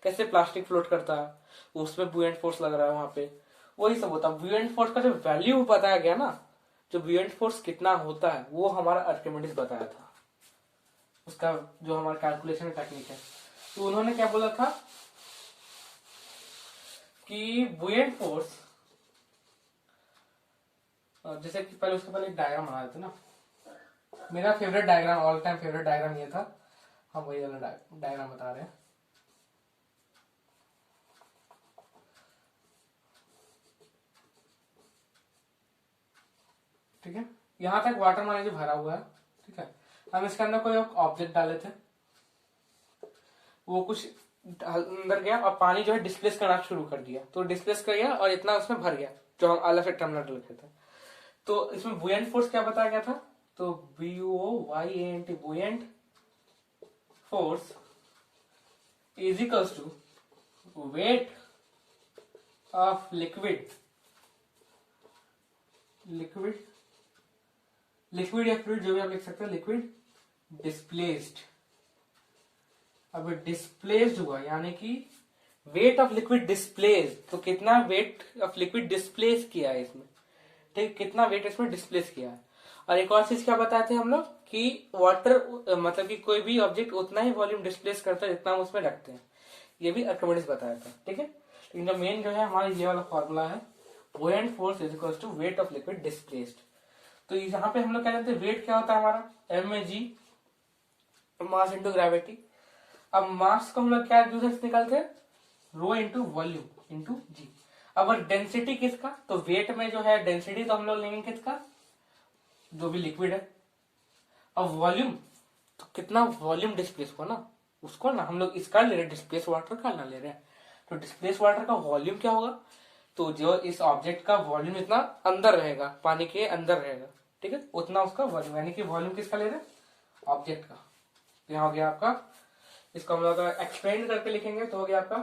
कैसे प्लास्टिक फ्लोट करता है, उसमें बुयंट फोर्स लग रहा है वहां पे, वही सब होता है। बुयंट फोर्स का जो वैल्यू बताया गया ना, जो बुयंट फोर्स कितना होता है वो हमारा आर्किमिडीज बताया था, उसका जो हमारा कैलकुलेशन टेक्निक है। तो उन्होंने क्या बोला था कि बुयंट फोर्स, जैसे कि पहले उसके पहले एक डायग्राम बना देते ना, मेरा favourite diagram, all time favourite diagram ये था, हम वही वाला डायग्राम बता रहे हैं। ठीक है, यहां तक वाटर मान लीजिए भरा हुआ है। ठीक है, हम इसके अंदर कोई ऑब्जेक्ट डाले थे, वो कुछ अंदर गया और पानी जो है डिस्प्लेस करना शुरू कर दिया, तो डिस्प्लेस कर गया और इतना उसमें भर गया, जो हम अलग से टर्मिनल लिखे थे। तो इसमें बुयंट फोर्स क्या बताया गया था, तो BUYANT buoyant force is equals to weight of liquid या फ्लूइड, जो भी आप लिख सकते हैं, लिक्विड डिस्प्लेस्ड। अब डिस्प्लेस्ड हुआ यानी कि वेट ऑफ लिक्विड डिस्प्लेस्ड, तो कितना वेट ऑफ लिक्विड डिस्प्लेस किया है इसमें, ठीक, कितना वेट इसमें डिस्प्लेस किया है। और एक और चीज क्या बताए थे हम लोग कि वाटर मतलब कि कोई भी ऑब्जेक्ट उतना ही वॉल्यूम डिस्प्लेस करता है जितना हम उसमें रखते हैं, ये भी आर्किमिडीज बताया था। ठीक है, लेकिन जो मेन जो है हमारा ये वाला फॉर्मूला है, buoyant force is equal to weight of liquid displaced. तो यहाँ पे हम लोग क्या जानते हैं, वेट क्या होता है हमारा, m/g, मास इंटू ग्रेविटी। अब मास को हम लोग क्या दूसरे से निकालते हैं, रो इंटू वॉल्यूम इंटू जी। अब डेंसिटी किसका, तो वेट में जो है डेंसिटी तो हम लोग लेंगे किसका, जो भी लिक्विड है। अब वॉल्यूम, तो कितना वॉल्यूम डिस्प्लेस हुआ ना, उसको ना हम लोग इसका ले रहे हैं, डिस्प्लेस वाटर का ना ले रहे हैं, तो डिस्प्लेस वाटर का वॉल्यूम क्या होगा, तो जो इस ऑब्जेक्ट का वॉल्यूम इतना अंदर रहेगा, पानी के अंदर रहेगा, ठीक है, उतना उसका वॉल्यूम, यानी कि वॉल्यूम किसका ले रहे हैं, ऑब्जेक्ट का। यहाँ हो गया आपका, इसको हम लोग एक्सपेंड करके लिखेंगे तो हो गया आपका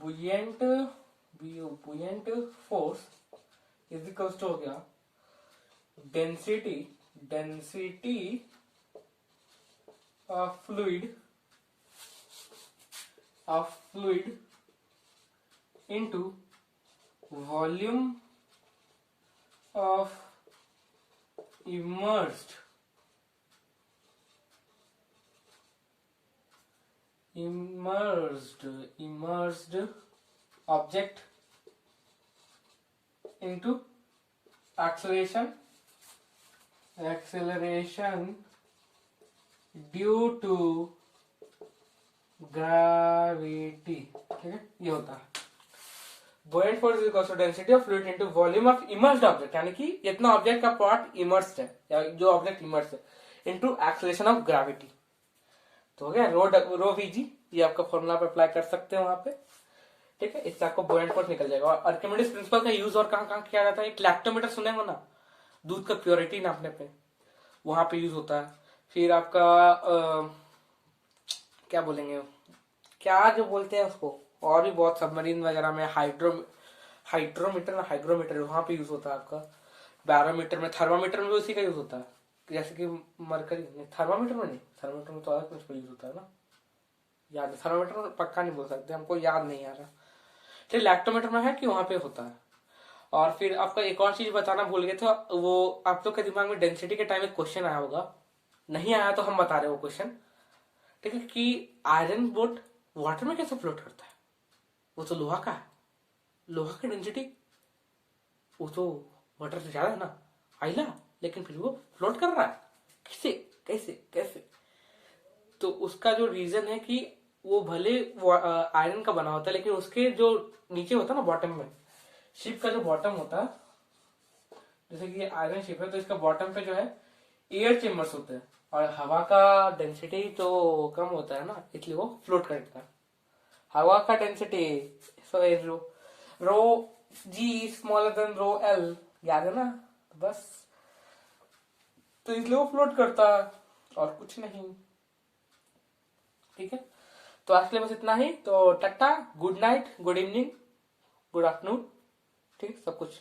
बुयंट फोर्स इज इक्वल्स टू हो गया density of fluid into volume of immersed object into acceleration due to gravity। ठीक है, ये होता है buoyant force is equal to density of fluid into volume of immersed object, यानी कि इतना ऑब्जेक्ट का पार्ट इमर्स्ड है या जो ऑब्जेक्ट इमर्स्ड है इनटू एक्सेलरेशन ऑफ ग्रेविटी। तो हो गया रो VG, ये आपका फॉर्मूला पे अप्लाई कर सकते हैं वहां पे। ठीक है, इससे आपको buoyant force निकल जाएगा। और आर्किमिडीज प्रिंसिपल का यूज और कहाँ किया जाता है, एक लैक्टोमीटर सुने हो ना, दूध का प्योरिटी नापने पे, वहां पे यूज होता है। फिर आपका क्या बोलेंगे, क्या जो बोलते हैं उसको, और भी बहुत सबमरीन वगैरह में हाइड्रोमीटर वहां पे यूज होता है आपका। बैरोमीटर में, थर्मामीटर में भी उसी का यूज होता है। जैसे कि मरकरी थर्मामीटर में नहीं, थर्मामीटर में तो अलग कुछ यूज होता है ना, याद है, थर्मामीटर में पक्का नहीं बोल सकते, हमको याद नहीं आ रहा। तो लैक्टोमीटर में है कि वहां पे होता है। और फिर आपका एक और चीज बताना भूल गए थे, वो आप लोग के दिमाग में डेंसिटी के टाइम एक क्वेश्चन आया होगा, नहीं आया तो हम बता रहे हो क्वेश्चन, ठीक है, कि आयरन बोट वाटर में कैसे फ्लोट करता है, वो तो लोहा का है, लोहा की डेंसिटी वो तो वाटर से ज्यादा है ना, आइला, लेकिन फिर वो फ्लोट कर रहा है, कैसे कैसे कैसे? तो उसका जो रीजन है कि वो भले आयरन का बना होता है, लेकिन उसके जो नीचे होता है ना बॉटम में, शिप का जो बॉटम होता है, जैसे कि आयरन शिप है तो इसका बॉटम पे जो है एयर चेम्बर्स होते हैं, और हवा का डेंसिटी तो कम होता है ना, इसलिए वो फ्लोट करता है। हवा का डेंसिटी सो रो रो जी स्मॉलर देन रो एल, याद है ना, बस, तो इसलिए वो फ्लोट करता है और कुछ नहीं। ठीक है, तो आज के लिए बस इतना ही, तो Tata, good night, good evening, good afternoon, ठीक है, सब कुछ।